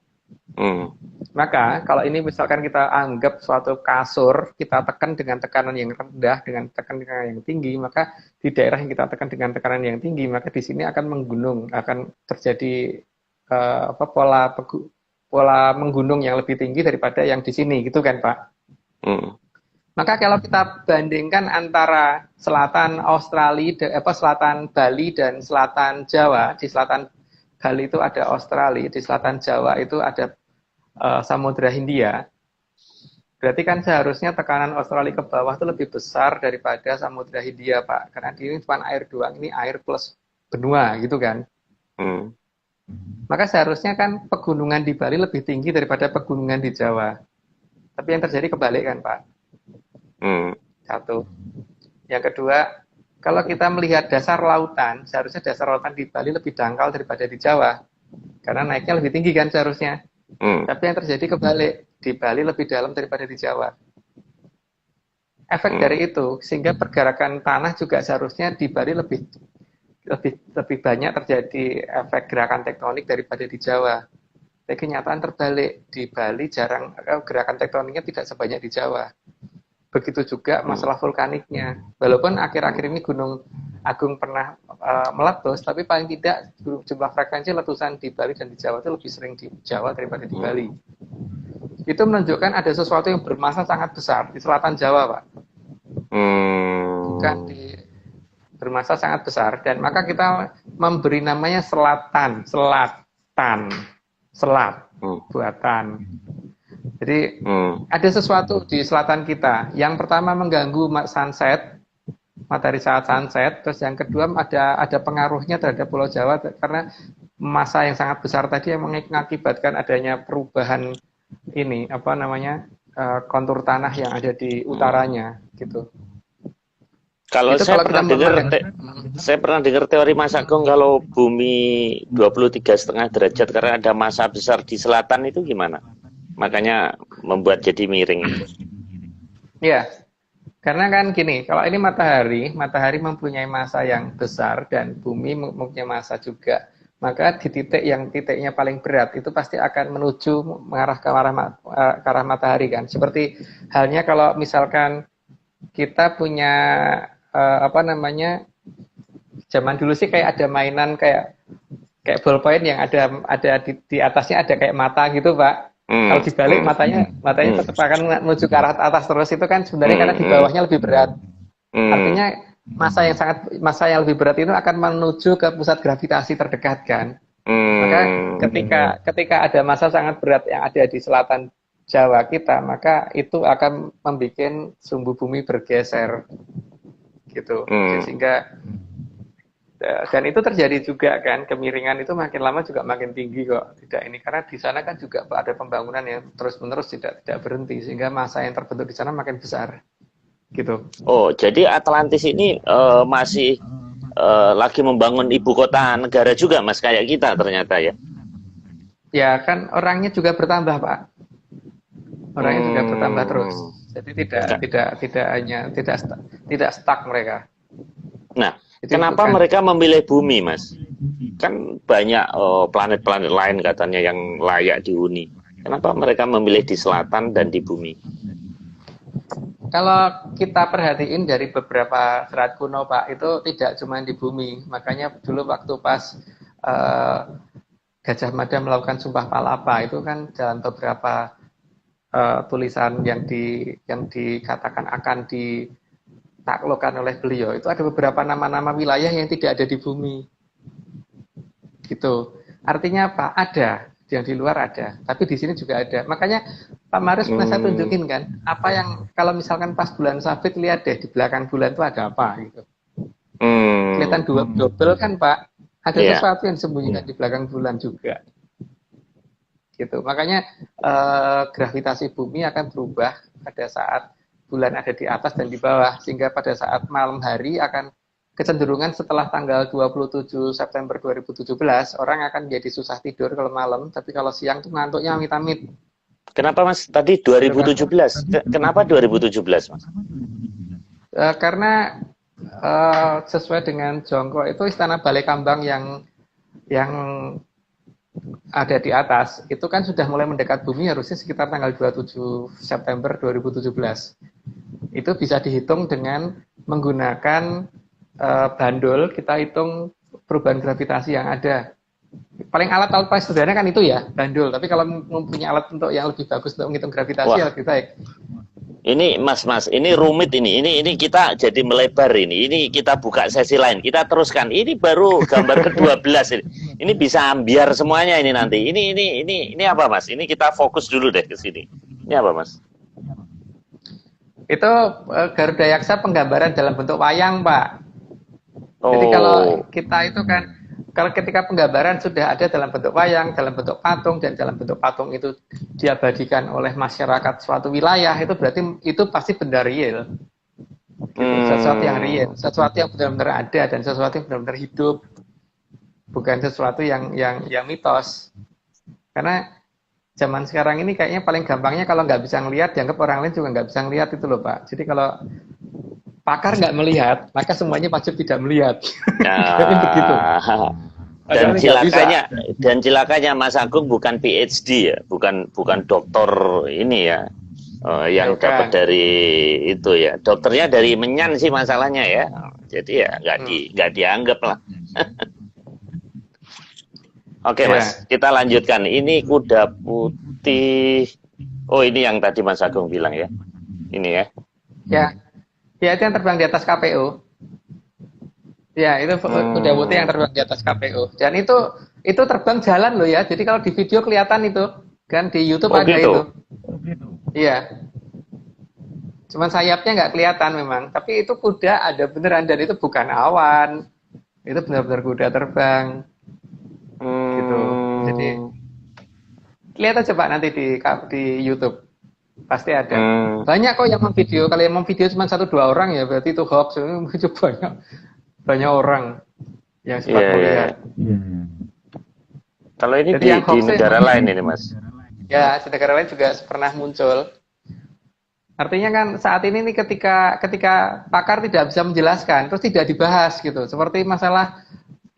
Maka kalau ini misalkan kita anggap suatu kasur, kita tekan dengan tekanan yang rendah, dengan tekanan yang tinggi, maka di daerah yang kita tekan dengan tekanan yang tinggi, maka di sini akan menggunung, akan terjadi pola menggunung yang lebih tinggi daripada yang di sini, gitu kan Pak? Maka kalau kita bandingkan antara selatan Australia, selatan Bali dan selatan Jawa, di selatan Bali itu ada Australia, di selatan Jawa itu ada Samudra Hindia, berarti kan seharusnya tekanan Australia ke bawah itu lebih besar daripada Samudra Hindia, Pak. Karena ini cuma air doang, ini air plus benua, gitu kan. Maka seharusnya kan pegunungan di Bali lebih tinggi daripada pegunungan di Jawa. Tapi yang terjadi kebalik kan, Pak. Satu. Yang kedua, kalau kita melihat dasar lautan, seharusnya dasar lautan di Bali lebih dangkal daripada di Jawa. Karena naiknya lebih tinggi kan seharusnya. Tapi yang terjadi kebalik, di Bali lebih dalam daripada di Jawa. Efek dari itu, sehingga pergerakan tanah juga seharusnya di Bali lebih banyak terjadi efek gerakan tektonik daripada di Jawa. Tapi kenyataan terbalik, di Bali jarang gerakan tektoniknya tidak sebanyak di Jawa. Begitu juga masalah vulkaniknya. Walaupun akhir-akhir ini Gunung Agung pernah meletus, tapi paling tidak jumlah frekuensi letusan di Bali dan di Jawa itu lebih sering di Jawa daripada di Bali. Itu menunjukkan ada sesuatu yang bermassa sangat besar di selatan Jawa, Pak. Bukan di bermassa sangat besar, dan maka kita memberi namanya selat buatan. Jadi ada sesuatu di selatan kita. Yang pertama mengganggu sunset, matahari saat sunset. Terus yang kedua ada pengaruhnya terhadap Pulau Jawa karena massa yang sangat besar tadi yang mengakibatkan adanya perubahan ini kontur tanah yang ada di utaranya gitu. Kalau saya pernah dengar teori Mas Agung, kalau bumi 23,5 derajat karena ada massa besar di selatan itu gimana? Makanya membuat jadi miring. Iya, karena kan gini, kalau ini matahari mempunyai massa yang besar dan bumi mempunyai massa juga. Maka di titiknya paling berat itu pasti akan mengarah ke arah matahari kan. Seperti halnya kalau misalkan kita punya zaman dulu sih kayak ada mainan kayak ballpoint yang ada di atasnya ada kayak mata gitu, Pak. Kalau dibalik matanya tetap akan menuju ke arah atas terus, itu kan sebenarnya karena di bawahnya lebih berat. Artinya massa yang lebih berat itu akan menuju ke pusat gravitasi terdekat kan. Maka ketika ada massa sangat berat yang ada di selatan Jawa kita, maka itu akan membuat sumbu bumi bergeser gitu. Sehingga dan itu terjadi juga kan, kemiringan itu makin lama juga makin tinggi kok. Tidak ini karena di sana kan juga ada pembangunan yang terus-menerus tidak berhenti, sehingga massa yang terbentuk di sana makin besar. Gitu. Oh, jadi Atlantis ini masih lagi membangun ibu kota negara juga, Mas, kayak kita ternyata ya. Ya, kan orangnya juga bertambah, Pak. Orangnya juga bertambah terus. Jadi tidak stuck mereka. Nah, kenapa mereka memilih bumi, Mas? Kan banyak planet-planet lain katanya yang layak dihuni. Kenapa mereka memilih di selatan dan di bumi? Kalau kita perhatiin dari beberapa serat kuno, Pak, itu tidak cuma di bumi. Makanya dulu waktu pas Gajah Mada melakukan Sumpah Palapa, itu kan dalam beberapa tulisan yang dikatakan akan ditaklukkan oleh beliau, itu ada beberapa nama-nama wilayah yang tidak ada di bumi. Gitu. Artinya apa? Ada. Yang di luar ada. Tapi di sini juga ada. Makanya Pak Maris pernah saya tunjukin kan, apa yang kalau misalkan pas bulan sabit lihat deh di belakang bulan itu ada apa gitu. Kelihatan double kan Pak, ada Iya. sesuatu yang disembunyikan di belakang bulan juga. Gitu. Makanya gravitasi bumi akan berubah pada saat bulan ada di atas dan di bawah, sehingga pada saat malam hari akan kecenderungan setelah tanggal 27 September 2017 orang akan jadi susah tidur kalau malam, tapi kalau siang tuh ngantuknya amit-amit. Kenapa Mas? Tadi 2017. Kenapa 2017 Mas? Karena sesuai dengan Jongkok itu istana Balai Kambang yang ada di atas itu kan sudah mulai mendekat bumi harusnya sekitar tanggal 27 September 2017. Itu bisa dihitung dengan menggunakan bandul, kita hitung perubahan gravitasi yang ada. Paling alat paling sederhana kan itu ya, bandul. Tapi kalau mempunyai alat untuk yang lebih bagus untuk menghitung gravitasi ya lebih baik. Ini Mas, ini rumit ini. Ini kita jadi melebar ini. Ini kita buka sesi lain. Kita teruskan. Ini baru gambar ke-12 ini. Ini bisa ambiar semuanya ini nanti. Ini apa Mas? Ini kita fokus dulu deh ke sini. Ini apa Mas? Itu Garuda Yaksa penggambaran dalam bentuk wayang, Pak. Jadi kalau kita itu kan, kalau ketika penggambaran sudah ada dalam bentuk wayang, dalam bentuk patung, dan dalam bentuk patung itu diabadikan oleh masyarakat suatu wilayah, itu berarti itu pasti benda real. Gitu. Sesuatu yang real, sesuatu yang benar-benar ada, dan sesuatu yang benar-benar hidup. Bukan sesuatu yang mitos. Karena zaman sekarang ini kayaknya paling gampangnya kalau nggak bisa ngelihat, dianggap orang lain juga nggak bisa ngelihat itu loh Pak. Jadi kalau pakar nggak melihat, maka semuanya pasti tidak melihat. Begitu. Dan cilakanya Mas Agung bukan PhD ya, bukan dokter ini ya, yang dapat dari itu ya. Dokternya dari Menyan sih masalahnya ya. Jadi ya nggak dianggap lah. Oke Mas, kita lanjutkan. Ini kuda putih. Oh ini yang tadi Mas Agung bilang ya. Ini ya. Ya itu yang terbang di atas KPU. Ya itu kuda putih yang terbang di atas KPU. Dan itu terbang jalan loh ya. Jadi kalau di video kelihatan itu kan di YouTube ada gitu. Itu. Iya. Cuman sayapnya nggak kelihatan memang. Tapi itu kuda ada beneran dan itu bukan awan. Itu benar-benar kuda terbang. Gitu. Jadi lihat aja Pak nanti di YouTube. Pasti ada. Banyak kok yang memvideo. Kalau yang memvideo cuma 1-2 orang ya berarti itu hoax. Itu banyak orang yang sempat melihat. Kalau ini di negara lain ini Mas. Ya, di negara lain juga pernah muncul. Artinya kan saat ini nih ketika pakar tidak bisa menjelaskan, terus tidak dibahas gitu. Seperti masalah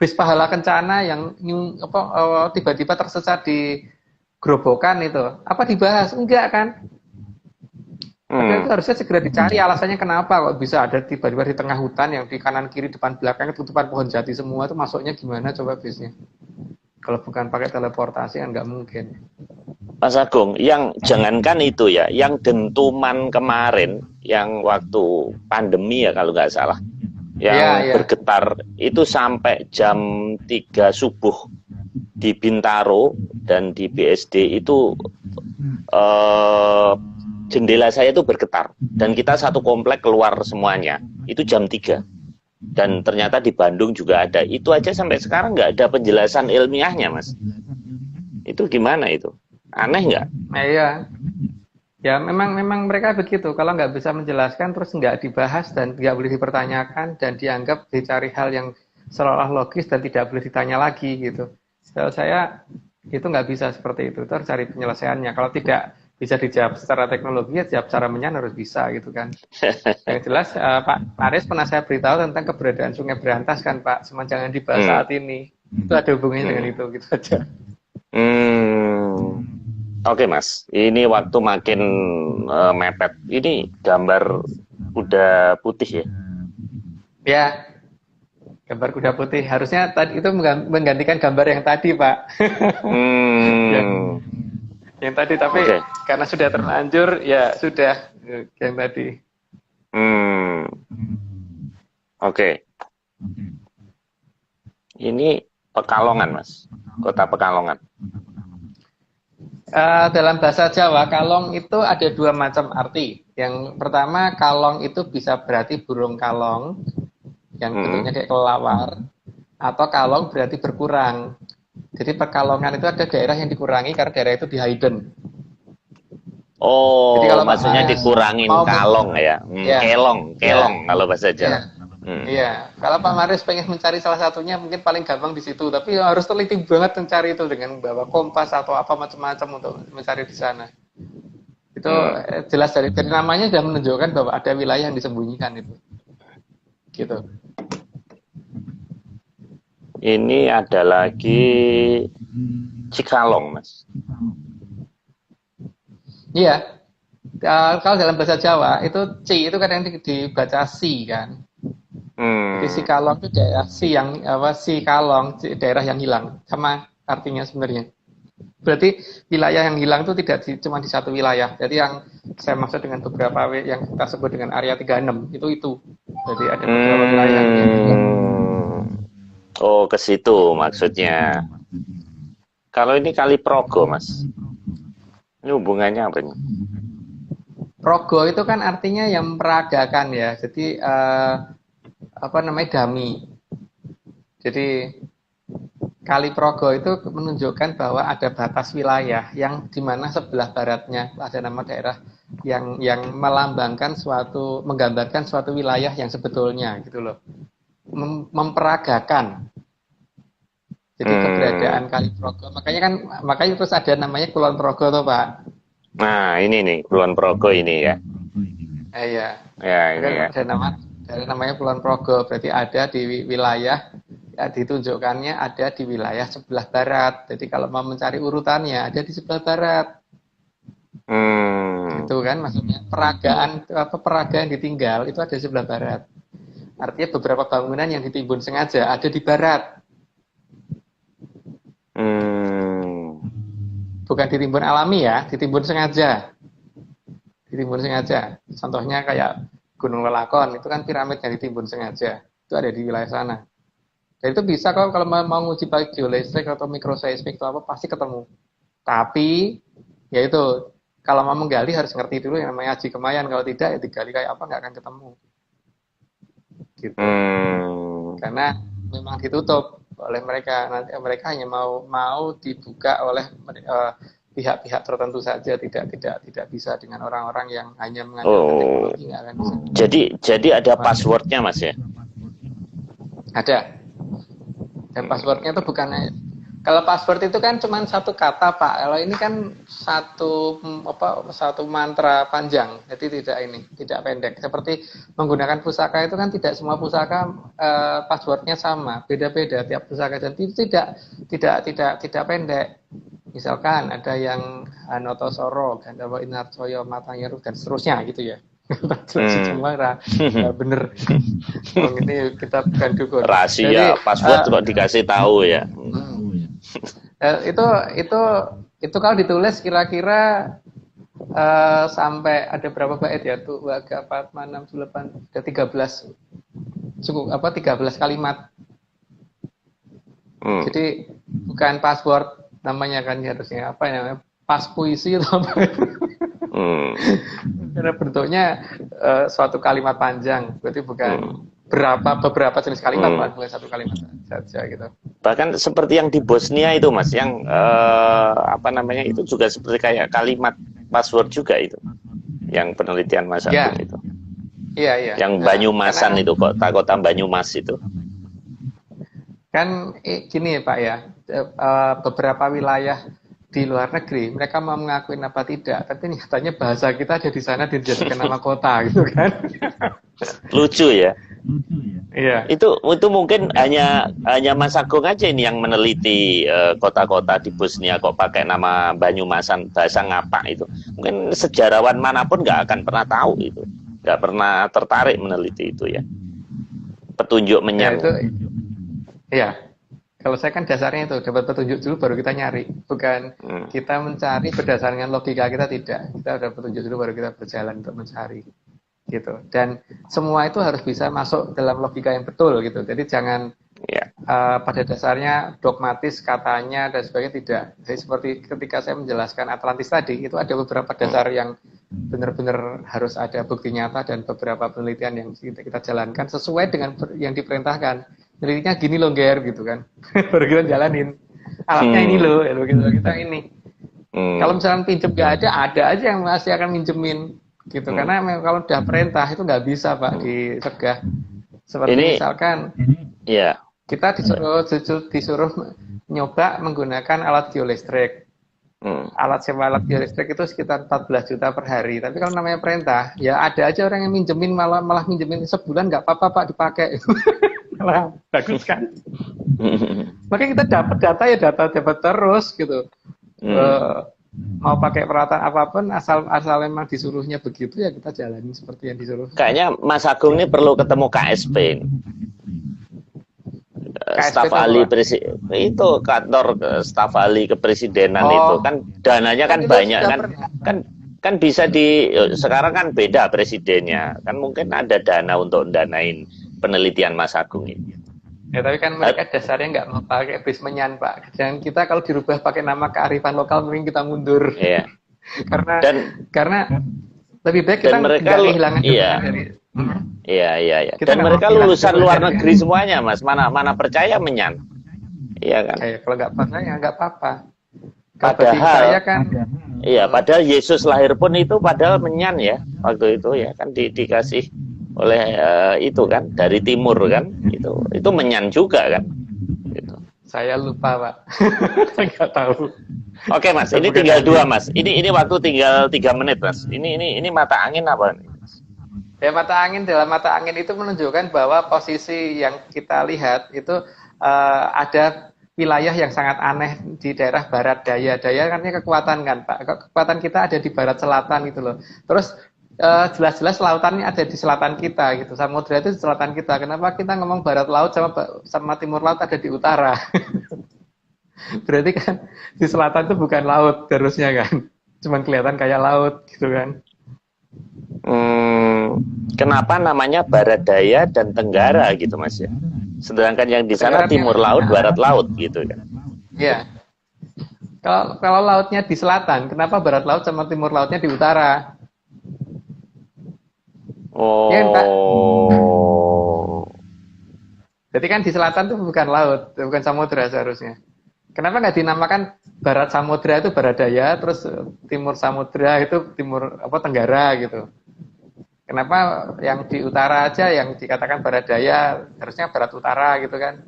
bis pahala kencana yang tiba-tiba tersesat di gerobokan itu. Apa dibahas? Enggak kan? Padahal itu harusnya segera dicari alasannya kenapa kok bisa ada tiba-tiba di tengah hutan yang di kanan kiri depan belakang tutupan pohon jati semua itu masuknya gimana coba bisnya? Kalau bukan pakai teleportasi kan nggak mungkin. Mas Agung, yang jangankan itu ya, yang dentuman kemarin, yang waktu pandemi ya kalau nggak salah, yang bergetar itu sampai jam 3 subuh di Bintaro dan di BSD itu jendela saya itu bergetar dan kita satu komplek keluar semuanya itu jam 3 dan ternyata di Bandung juga ada. Itu aja sampai sekarang nggak ada penjelasan ilmiahnya Mas. Itu gimana itu? Aneh nggak? Iya. Ya memang mereka begitu. Kalau nggak bisa menjelaskan terus nggak dibahas dan nggak boleh dipertanyakan dan dianggap dicari hal yang seolah logis dan tidak boleh ditanya lagi gitu. Setahu saya itu nggak bisa seperti itu. Terus cari penyelesaiannya. Kalau tidak bisa dijawab secara teknologi, ya jawab secara Menyan harus bisa gitu kan. Yang jelas Pak Aris pernah saya beritahu tentang keberadaan Sungai Berantas kan Pak. Cuma jangan dibahas saat ini. Itu ada hubungannya dengan itu gitu aja. Oke Mas, ini waktu makin mepet. Ini gambar kuda putih ya? Ya, gambar kuda putih. Harusnya tadi itu menggantikan gambar yang tadi Pak. Yang tadi tapi karena sudah terlanjur ya sudah yang tadi. Oke. Ini Pekalongan Mas, kota Pekalongan. Dalam bahasa Jawa, kalong itu ada dua macam arti. Yang pertama, kalong itu bisa berarti burung kalong, yang bentuknya kayak kelelawar, atau kalong berarti berkurang. Jadi perkalongan itu ada daerah yang dikurangi karena daerah itu di hidden. Jadi Oh, kalau Pak maksudnya Maris dikurangin mau kalong ya. ya, Kelong, ya, kelong kalau bahasa Jawa. ya, iya. Kalau Pak Maris pengen mencari salah satunya, mungkin paling gampang di situ. Tapi harus teliti banget mencari itu dengan bawa kompas atau apa macam-macam untuk mencari di sana. Itu jelas dari namanya sudah menunjukkan bahwa ada wilayah yang disembunyikan itu. Gitu. Ini ada lagi Cikalong, Mas. Iya. Kalau dalam bahasa Jawa itu ci itu kadang dibaca si kan. Jadi si kalong itu daerah si yang apa si kalong daerah yang hilang sama artinya sebenarnya. Berarti wilayah yang hilang itu tidak cuma di satu wilayah. Jadi yang saya maksud dengan beberapa yang kita sebut dengan area 36 itu. Jadi ada beberapa wilayah yang hilang. Oh, ke situ maksudnya. Kalau ini Kali Progo, Mas. Ini hubungannya apa ini? Progo itu kan artinya yang meragakan ya. Jadi apa namanya dami. Jadi Kali Progo itu menunjukkan bahwa ada batas wilayah yang di mana sebelah baratnya ada nama daerah yang melambangkan suatu menggambarkan suatu wilayah yang sebetulnya gitu loh. Memperagakan. Jadi keberadaan Kali Progo. Makanya terus ada namanya Kulon Progo toh, Pak. Nah, ini nih Kulon Progo ini ya. Iya. Ya, ini ya. Ada namanya Kulon Progo, berarti ada di wilayah ya, ditunjukkannya ada di wilayah sebelah barat. Jadi kalau mau mencari urutannya ada di sebelah barat. Itu kan maksudnya peragaan ditinggal itu ada di sebelah barat. Artinya beberapa bangunan yang ditimbun sengaja ada di barat. Bukan ditimbun alami ya, ditimbun sengaja. Ditimbun sengaja. Contohnya kayak Gunung Lelakon, itu kan piramid yang ditimbun sengaja. Itu ada di wilayah sana. Dan itu bisa kalau mau nguji baik geolistrik atau mikroseismik atau apa, pasti ketemu. Tapi, ya itu, kalau mau menggali harus ngerti dulu yang namanya Aji Kemayan. Kalau tidak, ya digali kayak apa, nggak akan ketemu. Gitu. Karena memang ditutup oleh mereka. Nanti mereka hanya mau dibuka oleh pihak-pihak tertentu saja, tidak bisa dengan orang-orang yang hanya mengandalkan teknologi, nggak akan bisa. Jadi ada passwordnya, Mas ya? Ada. Dan passwordnya itu bukan, kalau password itu kan cuma satu kata, Pak. Kalau ini kan satu mantra panjang, jadi tidak pendek. Seperti menggunakan pusaka itu kan tidak semua pusaka passwordnya sama, beda-beda tiap pusaka, dan itu tidak pendek. Misalkan ada yang Hanoto Soro, Gandawa Inarcoyo, Matangyeru, dan seterusnya gitu ya. Bener. Ini kita bukan dukun. Rahasia password kok dikasih tahu ya. Itu kalau ditulis kira-kira sampai ada berapa bait ya tuh 2, 4, 5, 6, 7, 8 ada 13 cukup 13 kalimat. Jadi bukan password namanya kan harusnya apa namanya pas puisi atau apa. Karena bentuknya suatu kalimat panjang, berarti bukan beberapa jenis kalimat, bukan satu kalimat saja gitu. Bahkan seperti yang di Bosnia itu, Mas, yang itu juga seperti kayak kalimat password juga itu, yang penelitian Mas Agung itu. Iya. Yang Banyumasan itu, kota Banyumas itu. Kan gini Pak ya, beberapa wilayah di luar negeri, mereka mau mengakui apa tidak, tapi nyatanya bahasa kita ada di sana dijadikan nama kota gitu kan. Lucu ya. Iya. Itu mungkin hanya Mas Agung aja ini yang meneliti kota-kota di Bosnia kok pakai nama Banyumasan, bahasa ngapak itu. Mungkin sejarawan manapun nggak akan pernah tahu itu, nggak pernah tertarik meneliti itu ya. Petunjuk menyamu. Iya. Kalau saya kan dasarnya itu dapat petunjuk dulu baru kita nyari, bukan kita mencari berdasarkan logika kita, tidak. Kita udah petunjuk dulu baru kita berjalan untuk mencari, gitu. Dan semua itu harus bisa masuk dalam logika yang betul, gitu. Jadi jangan pada dasarnya dogmatis katanya dan sebagainya tidak. Jadi seperti ketika saya menjelaskan Atlantis tadi, itu ada beberapa dasar yang benar-benar harus ada bukti nyata dan beberapa penelitian yang kita jalankan sesuai dengan yang diperintahkan. Penelitiannya gini loh, Ger, gitu kan. Baru kita jalanin. Alatnya ini loh, ya, gitu, kita ini. Kalau misalnya pinjem nggak ada aja yang masih akan minjemin, gitu. Karena kalau udah perintah itu nggak bisa, Pak, dicegah. Seperti Ini, misalkan, ya, kita disuruh nyoba menggunakan alat biolistrik. Sewa alat biolistrik itu sekitar 14 juta per hari. Tapi kalau namanya perintah, ya ada aja orang yang minjemin malah minjemin sebulan nggak apa-apa, Pak, dipakai. Malah bagus kan? Makanya kita dapat data ya dapat terus gitu. Mau pakai peralatan apapun asal memang disuruhnya begitu ya kita jalanin seperti yang disuruh. Kayaknya Mas Agung ini perlu ketemu KSP. Staf ahli itu kantor staf ahli kepresidenan itu kan dananya kan banyak kan bisa sekarang kan beda presidennya kan mungkin ada dana untuk danain penelitian Mas Agung ini. Ya tapi kan mereka dasarnya nggak mau pakai basement Pak. Dan kita kalau dirubah pakai nama kearifan lokal mungkin kita mundur. Iya. karena lebih baik kita nggak kehilangan dari. Iya. Dan mereka lulusan luar negeri semuanya, Mas. Mana percaya menyan? Iya kan? Kalau nggak percaya nggak apa-apa. Padahal saya kan. Iya, padahal Yesus lahir pun itu padahal menyan ya waktu itu ya kan dikasih oleh itu kan dari timur kan itu menyan juga kan. Gitu. Saya lupa Pak, nggak tahu. Oke Mas, ini tinggal 2 Mas. Ini waktu tinggal 3 menit Mas. Ini mata angin apa nih? Ya dalam mata angin itu menunjukkan bahwa posisi yang kita lihat itu ada wilayah yang sangat aneh di daerah barat daya. Daya artinya kekuatan kan Pak. Kekuatan kita ada di barat selatan gitu loh. Terus jelas-jelas lautannya ada di selatan kita gitu. Samudra itu di selatan kita. Kenapa kita ngomong barat laut sama timur laut ada di utara? Berarti kan di selatan itu bukan laut harusnya kan. Cuman kelihatan kayak laut gitu kan. Kenapa namanya barat daya dan tenggara gitu Mas ya? Sedangkan yang di sana timur laut, barat laut gitu kan. Iya. Kalau lautnya di selatan, kenapa barat laut sama timur lautnya di utara? Oh. Ya, jadi kan di selatan itu bukan laut, bukan samudra seharusnya. Kenapa nggak dinamakan barat samudra itu barat daya, terus timur samudra itu timur tenggara gitu? Kenapa yang di utara aja yang dikatakan barat daya harusnya barat utara gitu kan?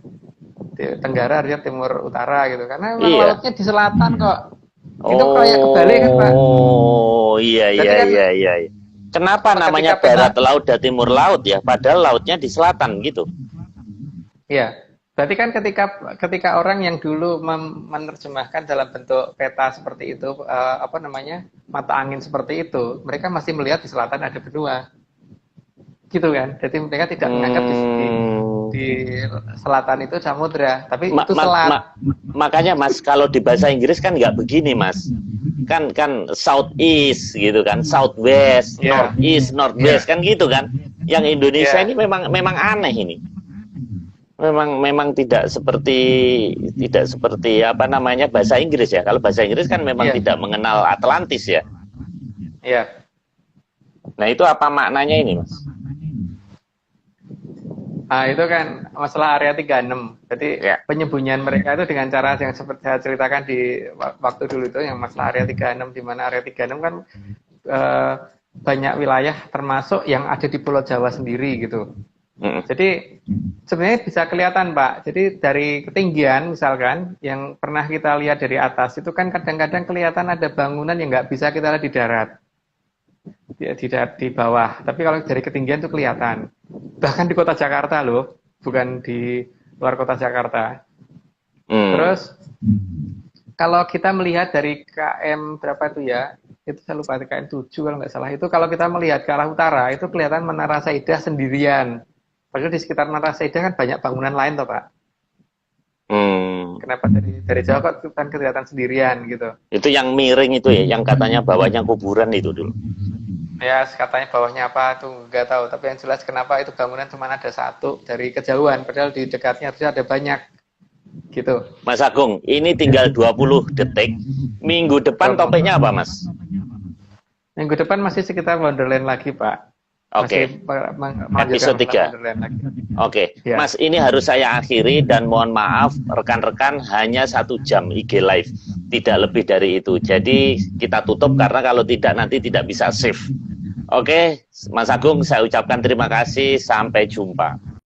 Di tenggara harusnya timur utara gitu. Karena lautnya di selatan kok. Itu kayak kebalik kan Pak? Oh iya. Kenapa namanya barat laut dan timur laut ya? Padahal lautnya di selatan gitu. Iya. Berarti kan ketika orang yang dulu menerjemahkan dalam bentuk peta seperti itu, mata angin seperti itu, mereka masih melihat di selatan ada benua, gitu kan? Jadi mereka tidak menganggap di selatan itu samudra, tapi itu selat. Makanya Mas, kalau di bahasa Inggris kan nggak begini Mas, kan south east gitu kan, south west, north east, north west kan gitu kan. Yang Indonesia ini memang aneh ini. Memang tidak seperti bahasa Inggris ya. Kalau bahasa Inggris kan memang tidak mengenal Atlantis ya. Iya. Nah itu apa maknanya ini Mas? Nah itu kan masalah area 36. Jadi penyembunyian mereka itu dengan cara yang seperti saya ceritakan di waktu dulu itu yang masalah area 36, di mana area 36 kan banyak wilayah termasuk yang ada di Pulau Jawa sendiri gitu. Jadi sebenarnya bisa kelihatan Pak. Jadi dari ketinggian misalkan yang pernah kita lihat dari atas itu kan kadang-kadang kelihatan ada bangunan yang nggak bisa kita lihat di darat, di bawah. Tapi kalau dari ketinggian itu kelihatan. Bahkan di kota Jakarta loh, bukan di luar kota Jakarta. Terus kalau kita melihat dari KM berapa itu ya? Itu saya lupa, KM 7 kalau nggak salah. Itu kalau kita melihat ke arah utara itu kelihatan Menara Saidah sendirian. Padahal di sekitar Menara Saidah kan banyak bangunan lain toh Pak. Kenapa dari Jawa kok kan kelihatan sendirian gitu? Itu yang miring itu ya, yang katanya bawahnya kuburan itu dulu. Ya, katanya bawahnya apa tuh nggak tahu. Tapi yang jelas kenapa itu bangunan cuma ada satu dari kejauhan, padahal di dekatnya harusnya ada banyak. Gitu. Mas Agung, ini tinggal 20 detik. Minggu depan topiknya apa, Mas? Minggu depan masih sekitar Wonderland lagi, Pak. Oke. Episode 3. Oke. Ya. Mas, ini harus saya akhiri dan mohon maaf rekan-rekan hanya 1 jam IG live. Tidak lebih dari itu. Jadi kita tutup karena kalau tidak nanti tidak bisa save. Oke, Mas Agung, saya ucapkan terima kasih. Sampai jumpa.